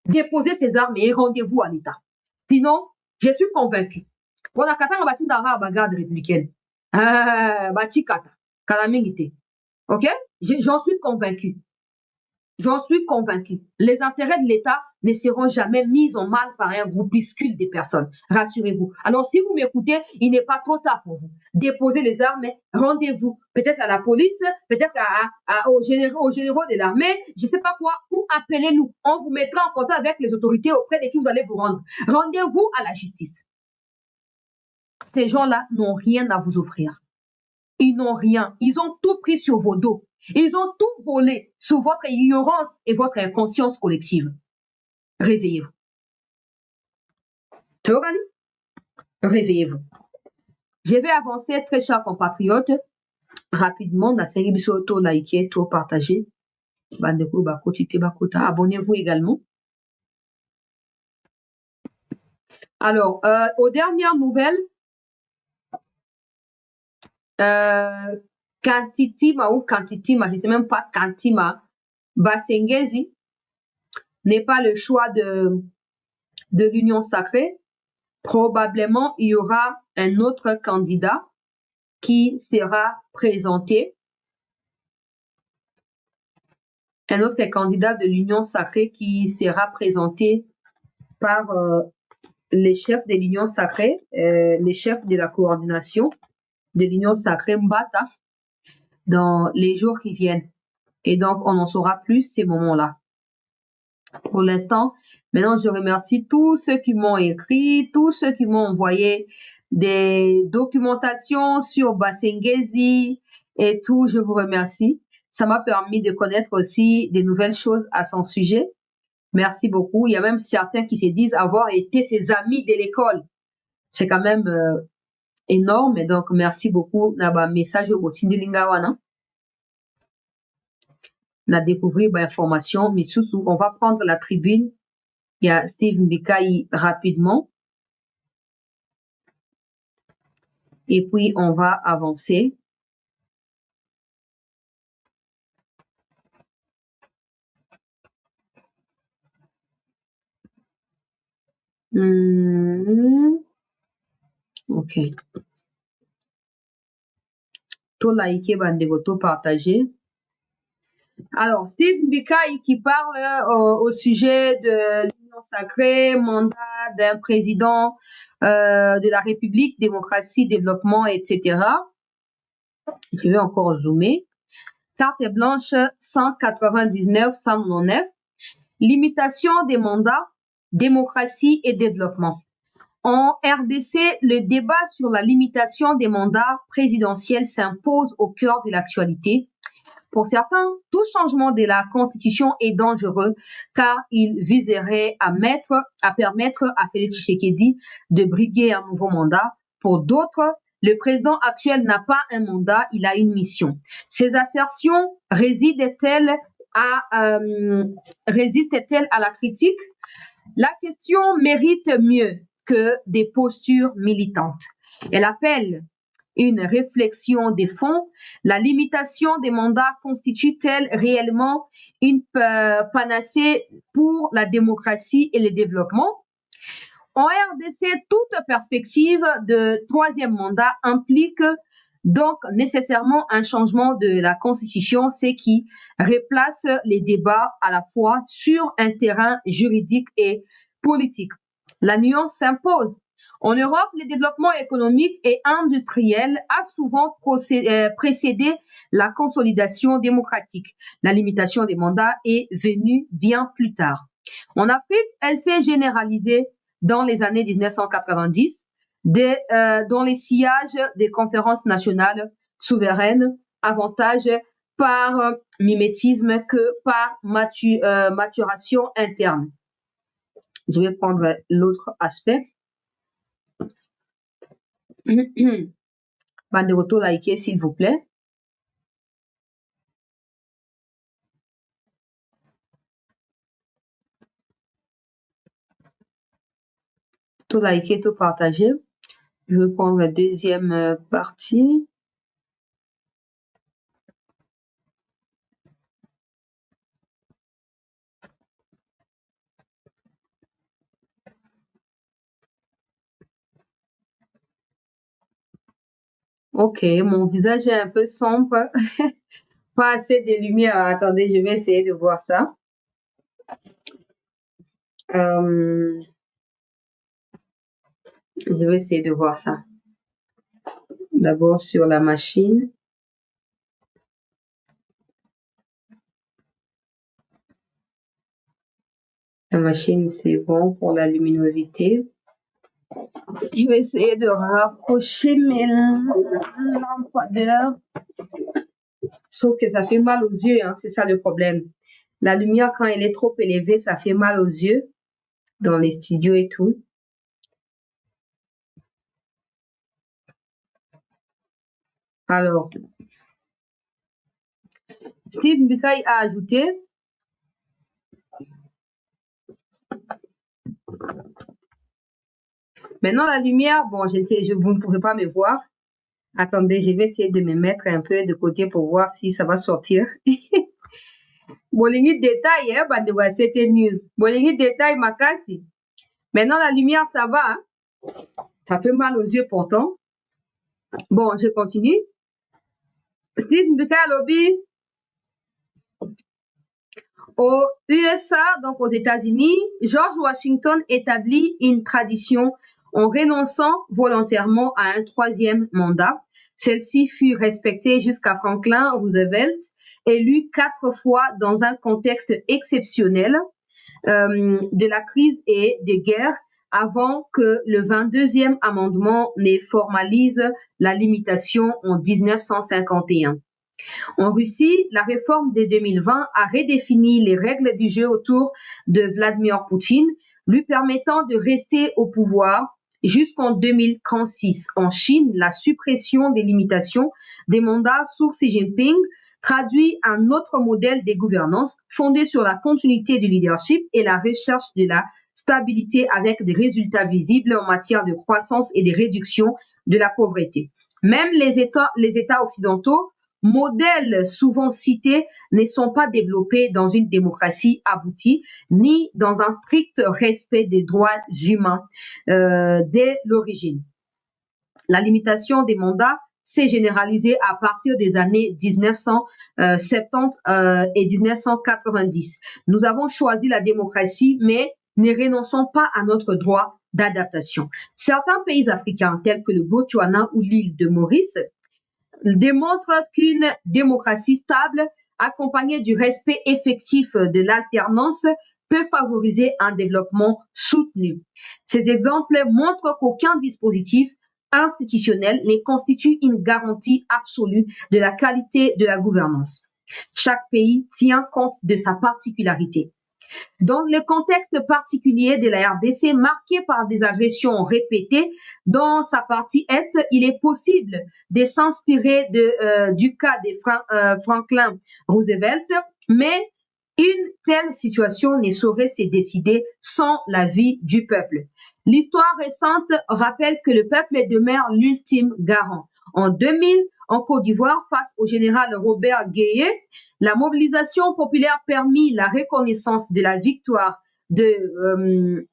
Déposez ces armes et rendez-vous à l'État. Sinon, je suis convaincu. On a Katanga bâti d'ara bagarre républicaine. Batikata, Kalamingite. OK? J'en suis convaincu. J'en suis convaincu. Les intérêts de l'État ne seront jamais mis en mal par un groupuscule de personnes. Rassurez-vous. Alors, si vous m'écoutez, il n'est pas trop tard pour vous. Déposez les armes, rendez-vous. Peut-être à la police, peut-être aux généraux de l'armée, je ne sais pas quoi, ou appelez-nous. On vous mettra en contact avec les autorités auprès de qui vous allez vous rendre. Rendez-vous à la justice. Ces gens-là n'ont rien à vous offrir. Ils n'ont rien. Ils ont tout pris sur vos dos. Ils ont tout volé sous votre ignorance et votre inconscience collective. Réveillez-vous. Réveillez-vous. Je vais avancer, très chers compatriotes, rapidement. Abonnez-vous également. Alors, aux dernières nouvelles, Kantitima ou Kantitima, je ne sais même pas, Kantima, Basengezi n'est pas le choix de l'Union sacrée. Probablement, il y aura un autre candidat qui sera présenté. Un autre candidat de l'Union sacrée qui sera présenté par les chefs de l'Union sacrée, les chefs de la coordination de l'Union sacrée Mbata dans les jours qui viennent. Et donc, on en saura plus ces moments-là. Pour l'instant, maintenant, je remercie tous ceux qui m'ont écrit, tous ceux qui m'ont envoyé des documentations sur Basengezi et tout. Je vous remercie. Ça m'a permis de connaître aussi des nouvelles choses à son sujet. Merci beaucoup. Il y a même certains qui se disent avoir été ses amis de l'école. C'est quand même énorme. Et donc, merci beaucoup. Naba message au Botindelingawana. On a découvert l'information. Mais sous, on va prendre la tribune. Il y a Steve Mbikaï rapidement. Et puis, on va avancer. Ok. Tout liker, bandego, tout partager. Alors, Steve Mbika qui parle au sujet de l'union sacrée, mandat d'un président de la République, démocratie, développement, etc. Je vais encore zoomer. Carte blanche 199-199. Limitation des mandats, démocratie et développement. En RDC, le débat sur la limitation des mandats présidentiels s'impose au cœur de l'actualité. Pour certains, tout changement de la Constitution est dangereux car il viserait à permettre à Félix Tshisekedi de briguer un nouveau mandat. Pour d'autres, le président actuel n'a pas un mandat, il a une mission. Ces assertions résistent-elles à la critique? La question mérite mieux que des postures militantes. Elle appelle une réflexion des fonds. La limitation des mandats constitue-t-elle réellement une panacée pour la démocratie et le développement? En RDC, toute perspective de troisième mandat implique donc nécessairement un changement de la Constitution, ce qui replace les débats à la fois sur un terrain juridique et politique. La nuance s'impose. En Europe, le développement économique et industriel a souvent précédé la consolidation démocratique. La limitation des mandats est venue bien plus tard. En Afrique, elle s'est généralisée dans les années 1990, dans les sillages des conférences nationales souveraines, avantage par mimétisme que par maturation interne. Je vais prendre l'autre aspect. Bande de retour liker, s'il vous plaît. Tout liker, tout partager. Je vais prendre la deuxième partie. Ok, mon visage est un peu sombre. Pas assez de lumière. Attendez, je vais essayer de voir ça. Je vais essayer de voir ça. D'abord sur la machine. La machine, c'est bon pour la luminosité. Je vais essayer de rapprocher mes lampadaires. Sauf que ça fait mal aux yeux, hein, c'est ça le problème. La lumière, quand elle est trop élevée, ça fait mal aux yeux dans les studios et tout. Alors, Steve Mbika a ajouté maintenant la lumière, bon, je ne sais, vous ne pourrez pas me voir. Attendez, je vais essayer de me mettre un peu de côté pour voir si ça va sortir. Bolingi détail, hein, bande de c'était news. Bolingi détail makasi. Maintenant la lumière, ça va. Hein? Ça fait mal aux yeux pourtant. Bon, je continue. Steve Mbika lobby. Aux USA, donc aux États-Unis, George Washington établit une tradition en renonçant volontairement à un troisième mandat. Celle-ci fut respectée jusqu'à Franklin Roosevelt, élu 4 fois dans un contexte exceptionnel de la crise et des guerres avant que le 22e amendement ne formalise la limitation en 1951. En Russie, la réforme de 2020 a redéfini les règles du jeu autour de Vladimir Poutine, lui permettant de rester au pouvoir jusqu'en 2036. En Chine, la suppression des limitations des mandats sous Xi Jinping traduit un autre modèle de gouvernance fondé sur la continuité du leadership et la recherche de la stabilité avec des résultats visibles en matière de croissance et de réduction de la pauvreté. Même les États occidentaux, modèles souvent cités, ne sont pas développés dans une démocratie aboutie ni dans un strict respect des droits humains dès l'origine. La limitation des mandats s'est généralisée à partir des années 1970 et 1990. Nous avons choisi la démocratie, mais ne renonçons pas à notre droit d'adaptation. Certains pays africains, tels que le Botswana ou l'île de Maurice, démontrent qu'une démocratie stable, accompagnée du respect effectif de l'alternance, peut favoriser un développement soutenu. Ces exemples montrent qu'aucun dispositif institutionnel ne constitue une garantie absolue de la qualité de la gouvernance. Chaque pays tient compte de sa particularité. Dans le contexte particulier de la RDC, marqué par des agressions répétées, dans sa partie Est, il est possible de s'inspirer du cas de Franklin Roosevelt, mais une telle situation ne saurait se décider sans l'avis du peuple. L'histoire récente rappelle que le peuple demeure l'ultime garant. En 2000, en Côte d'Ivoire, face au général Robert Gueye, la mobilisation populaire permit la reconnaissance de la victoire de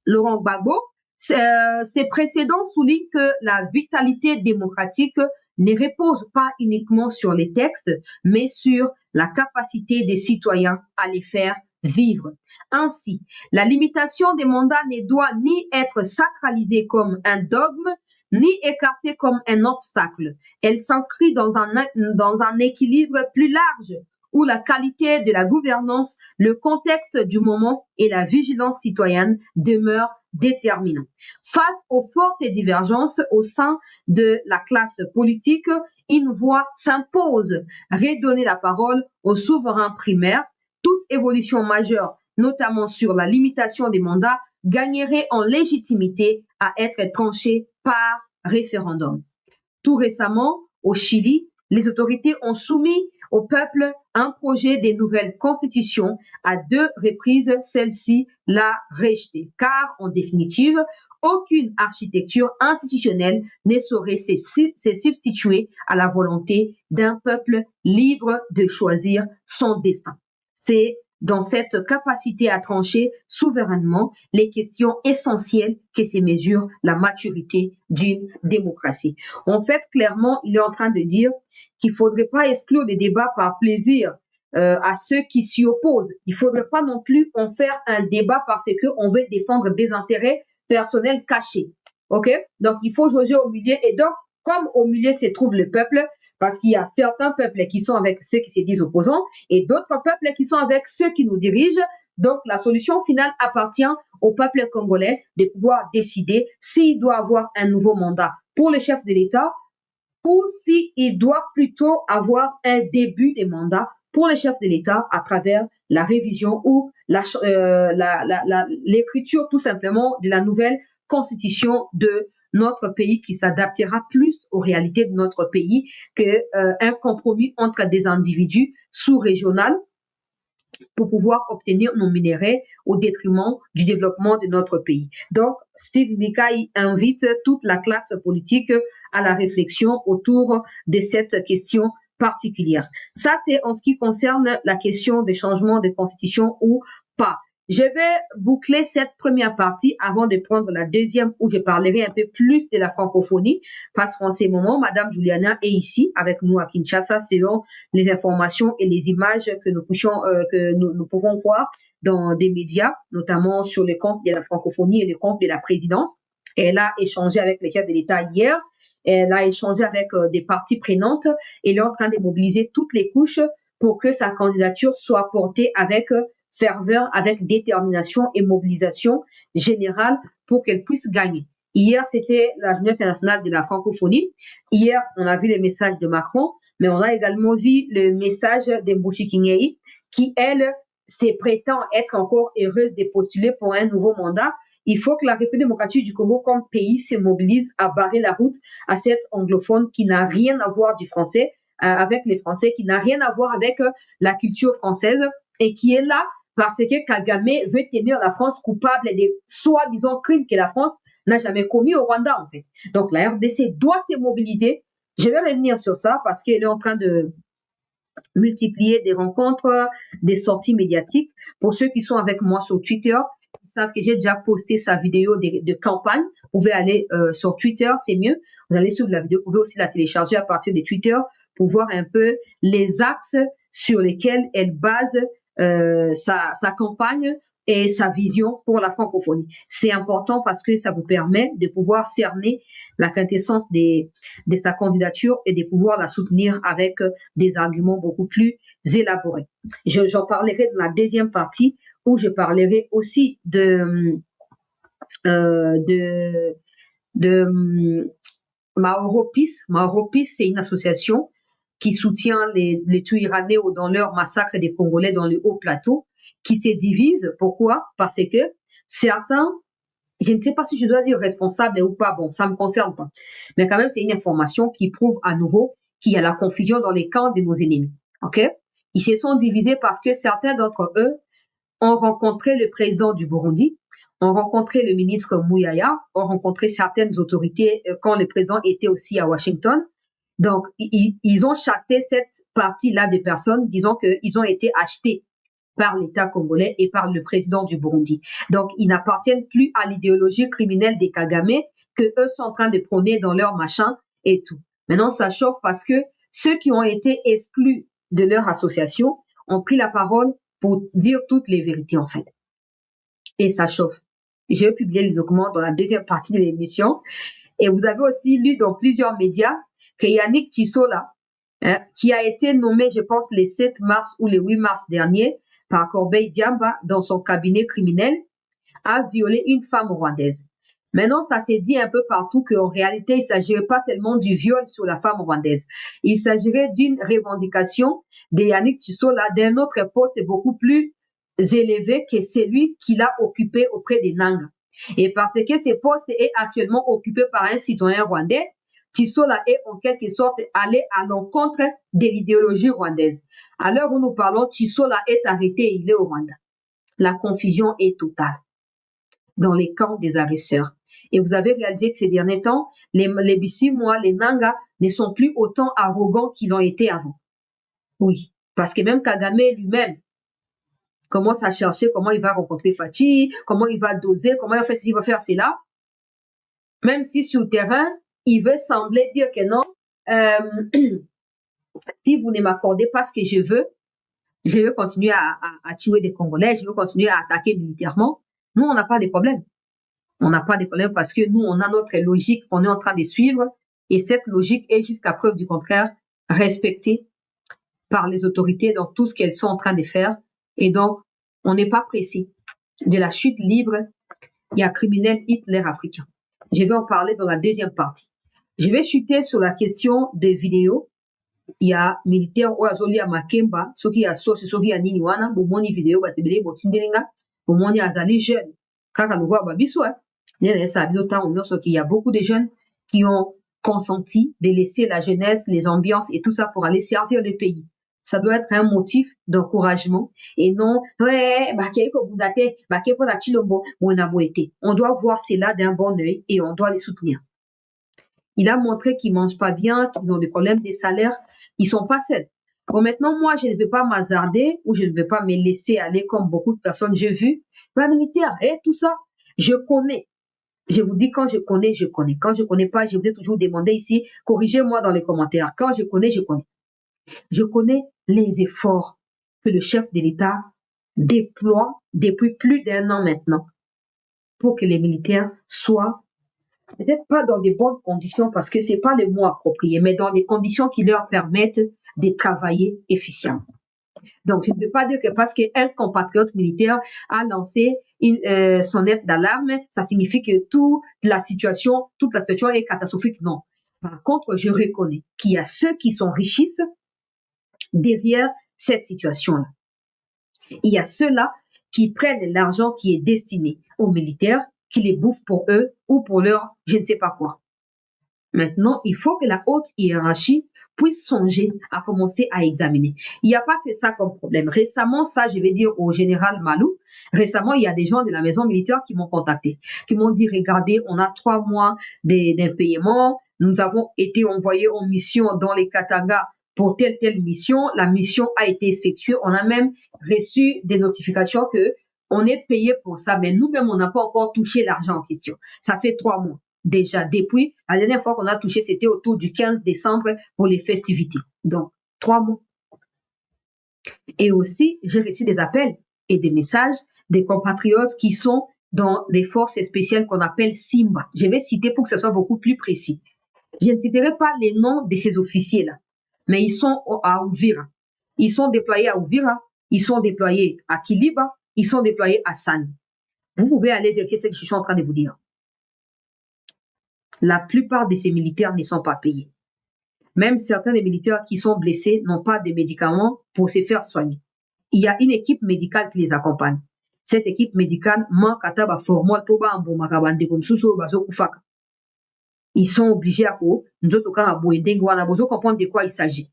Laurent Gbagbo. Ces précédents soulignent que la vitalité démocratique ne repose pas uniquement sur les textes, mais sur la capacité des citoyens à les faire vivre. Ainsi, la limitation des mandats ne doit ni être sacralisée comme un dogme, ni écartée comme un obstacle. Elle s'inscrit dans un équilibre plus large où la qualité de la gouvernance, le contexte du moment et la vigilance citoyenne demeurent déterminants. Face aux fortes divergences au sein de la classe politique, une voix s'impose, redonner la parole aux souverains primaires. Toute évolution majeure, notamment sur la limitation des mandats, gagnerait en légitimité à être tranchée par référendum. Tout récemment, au Chili, les autorités ont soumis au peuple un projet de nouvelle constitution. À 2 reprises, celle-ci l'a rejeté, car en définitive, aucune architecture institutionnelle ne saurait se substituer à la volonté d'un peuple libre de choisir son destin. C'est dans cette capacité à trancher souverainement les questions essentielles que se mesure la maturité d'une démocratie. En fait, clairement, il est en train de dire qu'il ne faudrait pas exclure des débats par plaisir à ceux qui s'y opposent. Il ne faudrait pas non plus en faire un débat parce qu'on veut défendre des intérêts personnels cachés. OK? Donc, il faut jauger au milieu. Et donc, comme au milieu se trouve le peuple, parce qu'il y a certains peuples qui sont avec ceux qui se disent opposants et d'autres peuples qui sont avec ceux qui nous dirigent. Donc, la solution finale appartient au peuple congolais de pouvoir décider s'il doit avoir un nouveau mandat pour le chef de l'État ou s'il doit plutôt avoir un début de mandat pour le chef de l'État à travers la révision ou l'écriture tout simplement de la nouvelle constitution de notre pays qui s'adaptera plus aux réalités de notre pays qu'un compromis entre des individus sous-régionaux pour pouvoir obtenir nos minéraux au détriment du développement de notre pays. Donc, Steve Bika invite toute la classe politique à la réflexion autour de cette question particulière. Ça, c'est en ce qui concerne la question des changements de constitution ou pas. Je vais boucler cette première partie avant de prendre la deuxième où je parlerai un peu plus de la francophonie parce qu'en ces moments, Madame Juliana est ici avec nous à Kinshasa selon les informations et les images que nous pouvons voir dans des médias, notamment sur les comptes de la francophonie et les comptes de la présidence. Elle a échangé avec les chefs de l'État hier. Elle a échangé avec des parties prenantes et elle est en train de mobiliser toutes les couches pour que sa candidature soit portée avec ferveur, avec détermination et mobilisation générale pour qu'elle puisse gagner. Hier, c'était la journée internationale de la francophonie. Hier, on a vu les messages de Macron, mais on a également vu le message de Mbouchi qui, elle, se prétend être encore heureuse de postuler pour un nouveau mandat. Il faut que la République démocratique du Congo comme pays se mobilise à barrer la route à cette anglophone qui n'a rien à voir du français, avec les Français, qui n'a rien à voir avec la culture française et qui est là parce que Kagame veut tenir la France coupable des soi-disant crimes que la France n'a jamais commis au Rwanda, en fait. Donc, la RDC doit se mobiliser. Je vais revenir sur ça parce qu'elle est en train de multiplier des rencontres, des sorties médiatiques. Pour ceux qui sont avec moi sur Twitter, qui savent que j'ai déjà posté sa vidéo de campagne, vous pouvez aller sur Twitter, c'est mieux. Vous allez suivre la vidéo, vous pouvez aussi la télécharger à partir de Twitter pour voir un peu les axes sur lesquels elle base sa campagne et sa vision pour la francophonie. C'est important parce que ça vous permet de pouvoir cerner la quintessence de sa candidature et de pouvoir la soutenir avec des arguments beaucoup plus élaborés. J'en parlerai dans la deuxième partie où je parlerai aussi de Maoro Peace. Maoro Peace, c'est une association qui soutient les Tuiranais dans leur massacre des Congolais dans le haut plateau, qui se divise. Pourquoi? Parce que certains, je ne sais pas si je dois dire responsable ou pas, bon, ça me concerne pas. Mais quand même, c'est une information qui prouve à nouveau qu'il y a la confusion dans les camps de nos ennemis. OK? Ils se sont divisés parce que certains d'entre eux ont rencontré le président du Burundi, ont rencontré le ministre Mouyaya, ont rencontré certaines autorités quand le président était aussi à Washington. Donc, ils ont chassé cette partie-là des personnes, disons qu'ils ont été achetés par l'État congolais et par le président du Burundi. Donc, ils n'appartiennent plus à l'idéologie criminelle des Kagame que eux sont en train de prôner dans leur machin et tout. Maintenant, ça chauffe parce que ceux qui ont été exclus de leur association ont pris la parole pour dire toutes les vérités, en fait. Et ça chauffe. J'ai publié les documents dans la deuxième partie de l'émission. Et vous avez aussi lu dans plusieurs médias que Yannick Tissola, qui a été nommé, je pense, le 7 mars ou le 8 mars dernier, par Corbeil Diamba dans son cabinet criminel, a violé une femme rwandaise. Maintenant, ça s'est dit un peu partout qu'en réalité, il ne s'agirait pas seulement du viol sur la femme rwandaise. Il s'agirait d'une revendication de Yannick Tissola d'un autre poste beaucoup plus élevé que celui qu'il a occupé auprès des Nanga. Et parce que ce poste est actuellement occupé par un citoyen rwandais, Tissola est en quelque sorte allé à l'encontre de l'idéologie rwandaise. À l'heure où nous parlons, Tissola est arrêté et il est au Rwanda. La confusion est totale dans les camps des agresseurs. Et vous avez réalisé que ces derniers temps, les Bissimois, les Nanga ne sont plus autant arrogants qu'ils l'ont été avant. Oui, parce que même Kagame lui-même commence à chercher comment il va rencontrer Fachi, comment il va doser, comment il va faire ceci, il va faire cela. Même si sur le terrain, il veut sembler dire que non, si vous ne m'accordez pas ce que je veux continuer à tuer des Congolais, je veux continuer à attaquer militairement. Nous, on n'a pas de problème. On n'a pas de problème parce que nous, on a notre logique qu'on est en train de suivre et cette logique est jusqu'à preuve du contraire respectée par les autorités dans tout ce qu'elles sont en train de faire. Et donc, on n'est pas pressé de la chute libre. Il y a criminel Hitler africain. Je vais en parler dans la deuxième partie. Je vais chuter sur la question des vidéos. Il y a militaire oazoli à Makemba, ceux qui a source, ceux qui a nini wana, bomoni vidéo, batebele, botindelenga, bomoni azali jeune. Kaka le voit babiswa. Il y a beaucoup de jeunes qui ont consenti de laisser la jeunesse, les ambiances et tout ça pour aller servir le pays. Ça doit être un motif d'encouragement et non, on doit voir cela d'un bon œil et on doit les soutenir. Il a montré qu'ils mangent pas bien, qu'ils ont des problèmes de salaire. Ils sont pas seuls. Bon, maintenant, moi, je ne vais pas m'hasarder ou je ne vais pas me laisser aller comme beaucoup de personnes. J'ai vu, la militaire, tout ça, je connais. Je vous dis, quand je connais, je connais. Quand je connais pas, je vous ai toujours demandé ici, corrigez-moi dans les commentaires. Quand je connais, je connais. Je connais les efforts que le chef de l'État déploie depuis plus d'1 an maintenant pour que les militaires soient peut-être pas dans des bonnes conditions parce que c'est pas le mot approprié, mais dans des conditions qui leur permettent de travailler efficiemment. Donc, je ne veux pas dire que parce qu'un compatriote militaire a lancé une sonnette d'alarme, ça signifie que toute la situation est catastrophique. Non. Par contre, je reconnais qu'il y a ceux qui s'enrichissent derrière cette situation-là. Il y a ceux-là qui prennent l'argent qui est destiné aux militaires, qui les bouffent pour eux ou pour leur je ne sais pas quoi. Maintenant, il faut que la haute hiérarchie puisse songer à commencer à examiner. Il n'y a pas que ça comme problème. Récemment, ça, je vais dire au général Malou, récemment, il y a des gens de la maison militaire qui m'ont contacté, qui m'ont dit, regardez, on a 3 mois d'impayement, nous avons été envoyés en mission dans les Katanga pour telle mission, la mission a été effectuée, on a même reçu des notifications que On est payé pour ça, mais nous-mêmes, on n'a pas encore touché l'argent en question. Ça fait 3 mois déjà. Depuis, la dernière fois qu'on a touché, c'était autour du 15 décembre pour les festivités. Donc, 3 mois. Et aussi, j'ai reçu des appels et des messages des compatriotes qui sont dans des forces spéciales qu'on appelle Simba. Je vais citer pour que ce soit beaucoup plus précis. Je ne citerai pas les noms de ces officiers-là, mais ils sont à Uvira. Ils sont déployés à Uvira, ils sont déployés à Kiliba, ils sont déployés à Sane. Vous pouvez aller vérifier ce que je suis en train de vous dire. La plupart de ces militaires ne sont pas payés. Même certains des militaires qui sont blessés n'ont pas de médicaments pour se faire soigner. Il y a une équipe médicale qui les accompagne. Cette équipe médicale manque à taba formol pour ils sont obligés à comprendre de quoi il s'agit.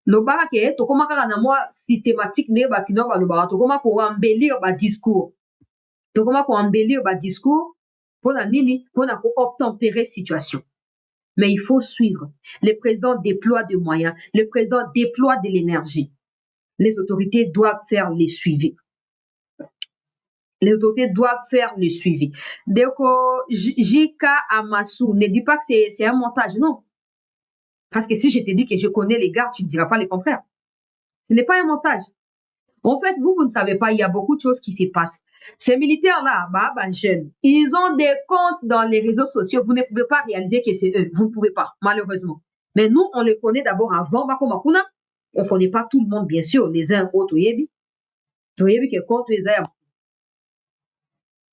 Lobaka ke tokoma kaka na mwa systématique ne bakino balobaka tokoma ko embellir ba discours. Tokoma ko embellir ba discours pour la nini pour na ko obtempérer situation. Mais il faut suivre. Le président déploie des moyens, le président déploie de l'énergie. Les autorités doivent faire les suivis. Les autorités doivent faire le suivi. Donc, JK Amassou, ne dis pas que c'est un montage, non. Parce que si je te dis que je connais les gars, tu ne diras pas le contraire. Ce n'est pas un montage. En fait, vous ne savez pas, il y a beaucoup de choses qui se passent. Ces militaires-là, jeunes, ils ont des comptes dans les réseaux sociaux. Vous ne pouvez pas réaliser que c'est eux. Vous ne pouvez pas, malheureusement. Mais nous, on les connaît d'abord avant. On ne connaît pas tout le monde, bien sûr, les uns autres.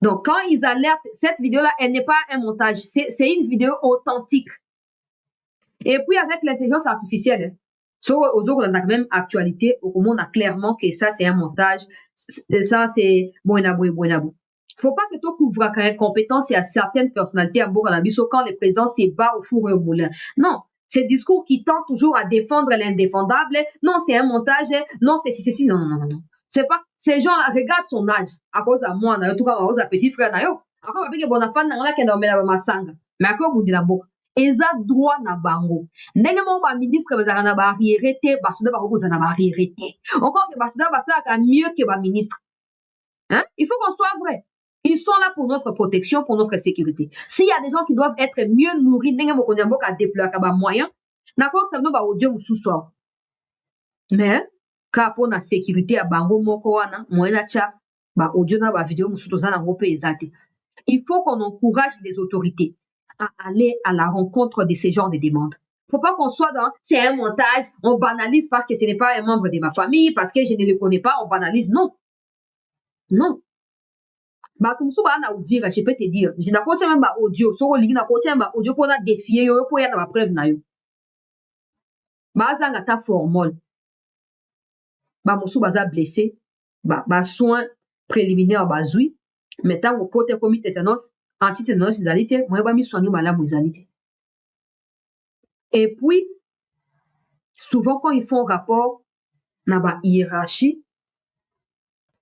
Donc, quand ils alertent, cette vidéo-là, elle n'est pas un montage. C'est une vidéo authentique. Et puis, avec l'intelligence artificielle, aujourd'hui, on a quand même actualité, où on a clairement que ça, c'est un montage. Ça, c'est buenabou. Faut pas que tu couvres quand même compétence et à certaines personnalités à Bourg-à-la-Bisso quand le président se bat au four et au moulin. Non. Ces discours qui tentent toujours à défendre l'indéfendable. Non, c'est un montage. Non, c'est ceci. Non. C'est pas, ces gens-là, regarde son âge. À cause de moi, en tout cas, à cause de petit frère, encore, avec bon enfant, on a qu'un homme à Massanga. Mais à cause de la boue. Eza droit na bango. Ndenge mo ba ministre bazaka na ba arriéré basuda ba koza na ba arriéré. Encore que basuda basaka mieux que ba ministre. Hein? Il faut qu'on soit vrai. Ils sont là pour notre protection, pour notre sécurité. S'il y a des gens qui doivent être mieux nourris, ndenge mo konyambo ka déployer ka ba moyen, d'accord ça no ba audio musu soir. Mais ka pour na sécurité à bango moko wana, moyen cha ba audio na ba vidéo musu tozana ngo pe ezate. Il faut qu'on encourage les autorités à aller à la rencontre de ces genres de demandes. Faut pas qu'on soit dans, c'est un montage, on banalise parce que ce n'est pas un membre de ma famille, parce que je ne le connais pas, on banalise. Non. Non. Je peux te dire, je n'ai pas même audio, so lingi na kocha même audio pour na défier yo pour y avoir preuve na yo. Bazanga ta formol. Musu baza blessé, soin préliminaire bazui, maintenant au pote comme tétanos, anti-tétanos izalité, moi ba mi soigner malamu izalité. Et puis, souvent quand ils font rapport na ba hiérarchie,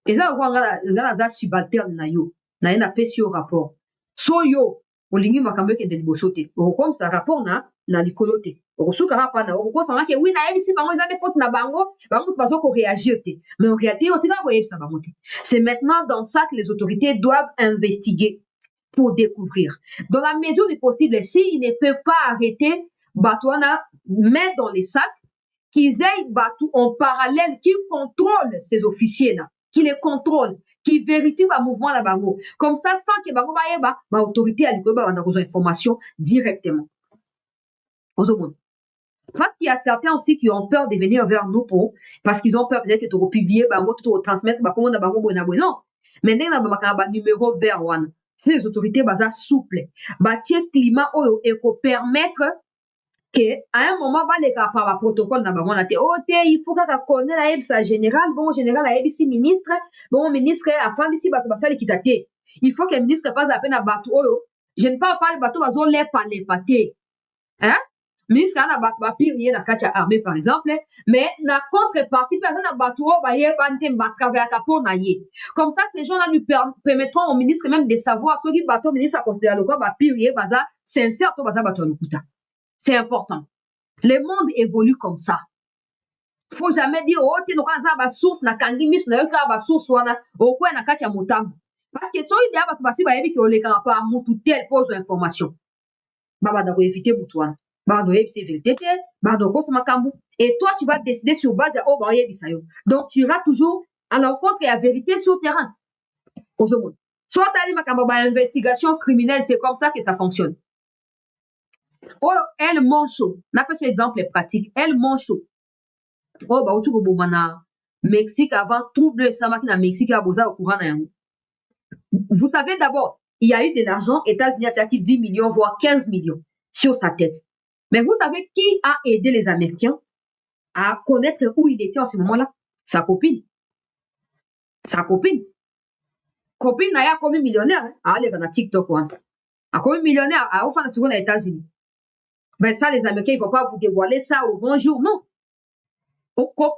eza ngala za subalterne na yo, na ye na pesi yo rapport. So yo, olingi makambo ke de liboso te. Comme ça rapport na likolo te. Osuka rapa na oko sanga ke oui na ebisi bango eza de faute na bango bazo ko réagir te. Mais en réalité, on tika ko ebisa bango te. C'est maintenant dans ça que les autorités doivent investiguer pour découvrir. Dans la mesure du possible, s'ils ne peuvent pas arrêter, Batouana met dans les sacs, qu'ils aillent Batou en parallèle, qui contrôlent ces officiers-là, qui les contrôlent, qui vérifient le mouvement de Bango. Comme ça, sans que Bango Baïeba, l'autorité a des informations directement. Parce qu'il y a certains aussi qui ont peur de venir vers nous parce qu'ils ont peur peut-être que tu vas publier, Bango, tu vas transmettre, comment Bango Bonabo. Non. Mais nous avons un numéro vers one. Si les autorités sont souples, bâtir climat et permettre que à un moment les cas par le protocole na bango na te il faut que connaître la EBSA général bon général la EBC ministre bon ministre afin d'ici bato basali kitate il faut que le ministre passe à peine à bato je ne parle pas de bato bazo les paté hein ministre na bato ba pire na kacha armée par exemple mais na contrepartie personne na bato ba ye bante ba travers capon na ye comme ça ces gens là nous permettront au ministre même de savoir ce qui bato ministre a considéré le quoi ba pire baza sincère to baza bato lukuta. C'est important. Le monde évolue comme ça. Faut jamais dire oh te no kaza ba source na kangi mis na yo ka ba source wana okwe na kati ya motambo parce que so ide aba basi ba yebi ke oleka pa mutu tel pose information baba da ko éviter butu wana ba do yebi c'est vérité te ba do ko sama kambu et toi tu vas décider sur base ya oh ba yebi sa yo donc tu iras toujours à l'encontre de la vérité sur le terrain ozomo so tali makambo ba investigation criminelle c'est comme ça que ça fonctionne oh elle mancho n'a pas ce exemple pratique elle mancho oh bah tu ko na Mexique avant trouble samaki na Mexique à boza au courant na yango. Vous savez d'abord, il y a eu de l'argent États-Unis a qui 10 millions voire 15 millions sur sa tête. Mais vous savez qui a aidé les Américains à connaître où il était en ce moment-là? Sa copine. Sa copine. Copine n'a pas comme millionnaire hein? Ah les gars TikTok hein. A comme millionnaire à au fin de seconde aux États-Unis. Ben ça les Américains ils vont pas vous dévoiler ça au grand jour non.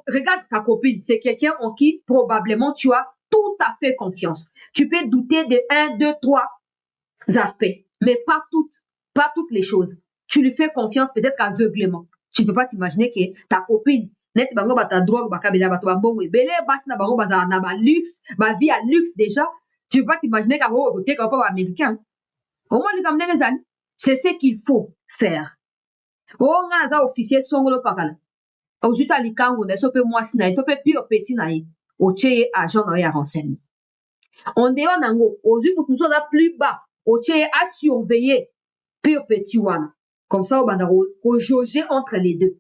Regarde ta copine, c'est quelqu'un en qui probablement tu as tout à fait confiance. Tu peux douter de 1, 2, 3 aspects, mais pas toutes les choses. Tu lui fais confiance peut-être aveuglément. Tu ne peux pas t'imaginer que ta copine, net bango bata drogue, bakabela bato bambongo ebele, basi na bango baza na ba luxe, ba vie à luxe déjà. Tu ne peux pas t'imaginer qu'à côté comme pas américain. Au moins les gamins les amis, c'est ce qu'il faut faire. Oh, on a officier songolo pakala. Ozuta likango na sope mwasi na to pe pire petit na ye oche agent na ya renseignement on dehors nango ozu mutu so da plus bas oche à surveiller pire petit wana comme ça on va jauger entre les deux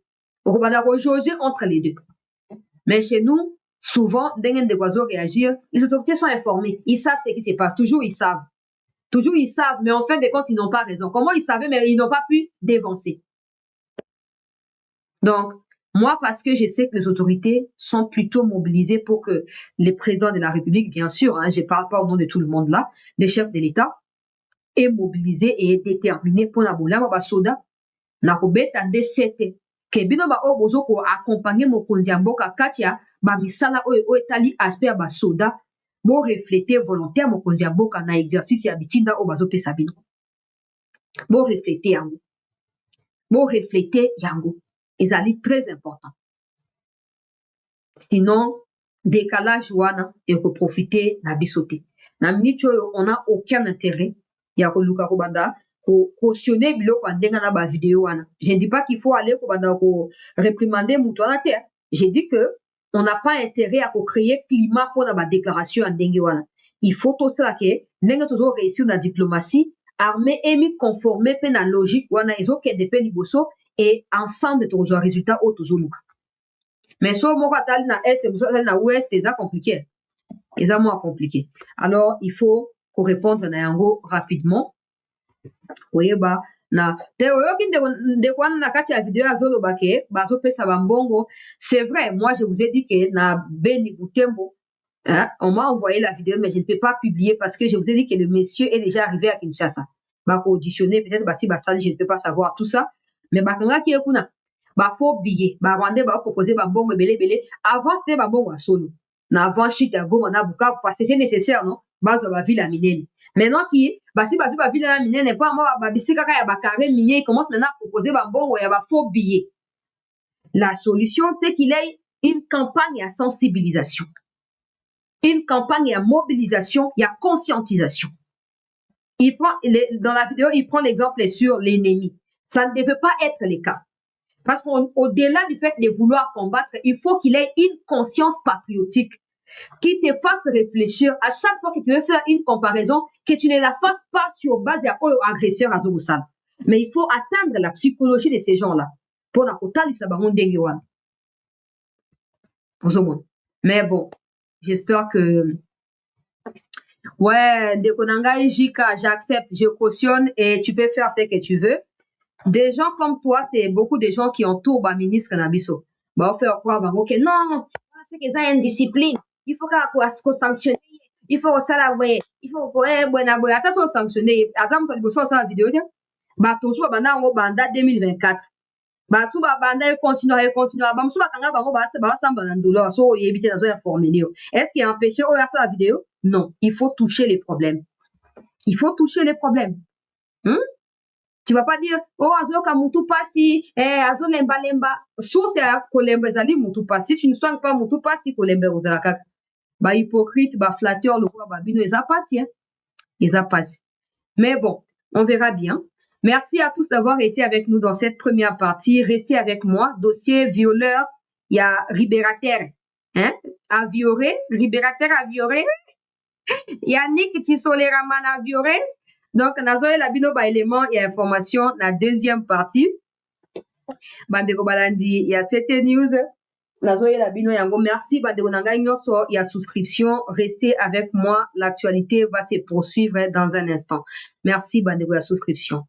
mais chez nous souvent dès des oiseaux réagir les autorités sont informées ils savent ce qui se passe toujours ils savent mais en fin de compte ils n'ont pas raison comment ils savaient mais ils n'ont pas pu dévancer donc moi, parce que je sais que les autorités sont plutôt mobilisées pour que les présidents de la République, bien sûr, hein, je ne parle pas au nom de tout le monde là, les chefs de l'État, est mobilisé et est déterminé pour la boula ba soda na kobeta ndesete ke bino ba obozo ko accompagner mokonzi ya mboka katia ba misala o etali aspect ba soda bo refléter volontaire mokonzi ya mboka na exercice ya bitinda o bazo pesa bino bo refléter yango ezali très important. Sinon, décalage wana et profiter na bisoté. Na minute on a aucun intérêt ya ko luka ko banda ko cautionner biloko ndenga na ba vidéo wana. Je ne dis pas qu'il faut aller ko banda ko réprimander mutu wana te. Je dis que on n'a pas intérêt à créer climat pour la déclaration ndenga wana. Il faut tout ça que ndenga toujours réussir la diplomatie armée et mi conformer pe na logique wana ezo ke de pe liboso et ensemble toujours un résultat au toujours luka. Mais si on va aller dans l'Est, dans l'Ouest, c'est compliqué. C'est moins compliqué. Alors, il faut qu'on réponde rapidement. Oui, bah, c'est vrai, moi je vous ai dit que na Beni Butembo, hein, on m'a envoyé la vidéo, mais je ne peux pas publier parce que je vous ai dit que le monsieur est déjà arrivé à Kinshasa. Bah, auditionner, peut-être, bah, si, bah, ça, je ne peux pas savoir tout ça. Mais, bah, quand qui est ba faux billet ba rwandais ba proposer ba bongo belé avant c'était ba bongo solo na avant chute ya bongo na buka parce que c'est nécessaire non ba ba ville à minene maintenant qui ba si ba ville à minene pas moi ba bisika ka ya ba carré minier commence maintenant à proposer ba bongo ya ba faux billet. La solution c'est qu'il y ait une campagne à sensibilisation, une campagne à mobilisation, il y a conscientisation. Il prend dans la vidéo il prend l'exemple sur l'ennemi, ça ne devait pas être le cas. Parce qu'au-delà du fait de vouloir combattre, il faut qu'il ait une conscience patriotique qui te fasse réfléchir à chaque fois que tu veux faire une comparaison, que tu ne la fasses pas sur base agresseur à Zogoussal. Mais il faut atteindre la psychologie de ces gens-là. Pour la totale, ça va mais bon, j'espère que ouais, Dekonanga et Jika, j'accepte, je cautionne et tu peux faire ce que tu veux. Des gens comme toi, c'est beaucoup de gens qui entourent le ministre Nabiso. Bah, on fait croire, bah, ok, non, c'est que ça a une discipline. Il faut qu'on sanctionne. Il faut que ça la ouais. Il faut que, attention, sanctionner. Azam, quand vous sortez la vidéo, bah, toujours, bah, on va banda 2024. Bah, tout, bah, banda, continuer. Bah, m'sou, bah, kanga, bah, on va s'en douleur. So, y éviter dans un informé. Est-ce qu'il y a empêché, oh, ça la vidéo? Non. Il faut toucher les problèmes. Tu vas pas dire, oh, azo ka mutu pasi, azo lemba lemba. Source ya kolemba zali mutu pasi. Tu ne soignes pas mutu pasi kolemba ozalaka. Ba hypocrite, ba flatteur, le roi babino, ils a passé, hein. Ils a passé. Mais bon, on verra bien. Merci à tous d'avoir été avec nous dans cette première partie. Restez avec moi. Dossier violeur, il y a Riberater, hein, à violer, Riberater à violer. Yannick Tissoleraman à violer. Donc, nazoe la bino ba élément et information, la deuxième partie. Bandeko balandi, il y a cette news. Nazoe la bino yango. Merci, bandeko nangai nyonso, il y a souscription. Restez avec moi. L'actualité va se poursuivre dans un instant. Merci, bandeko la souscription.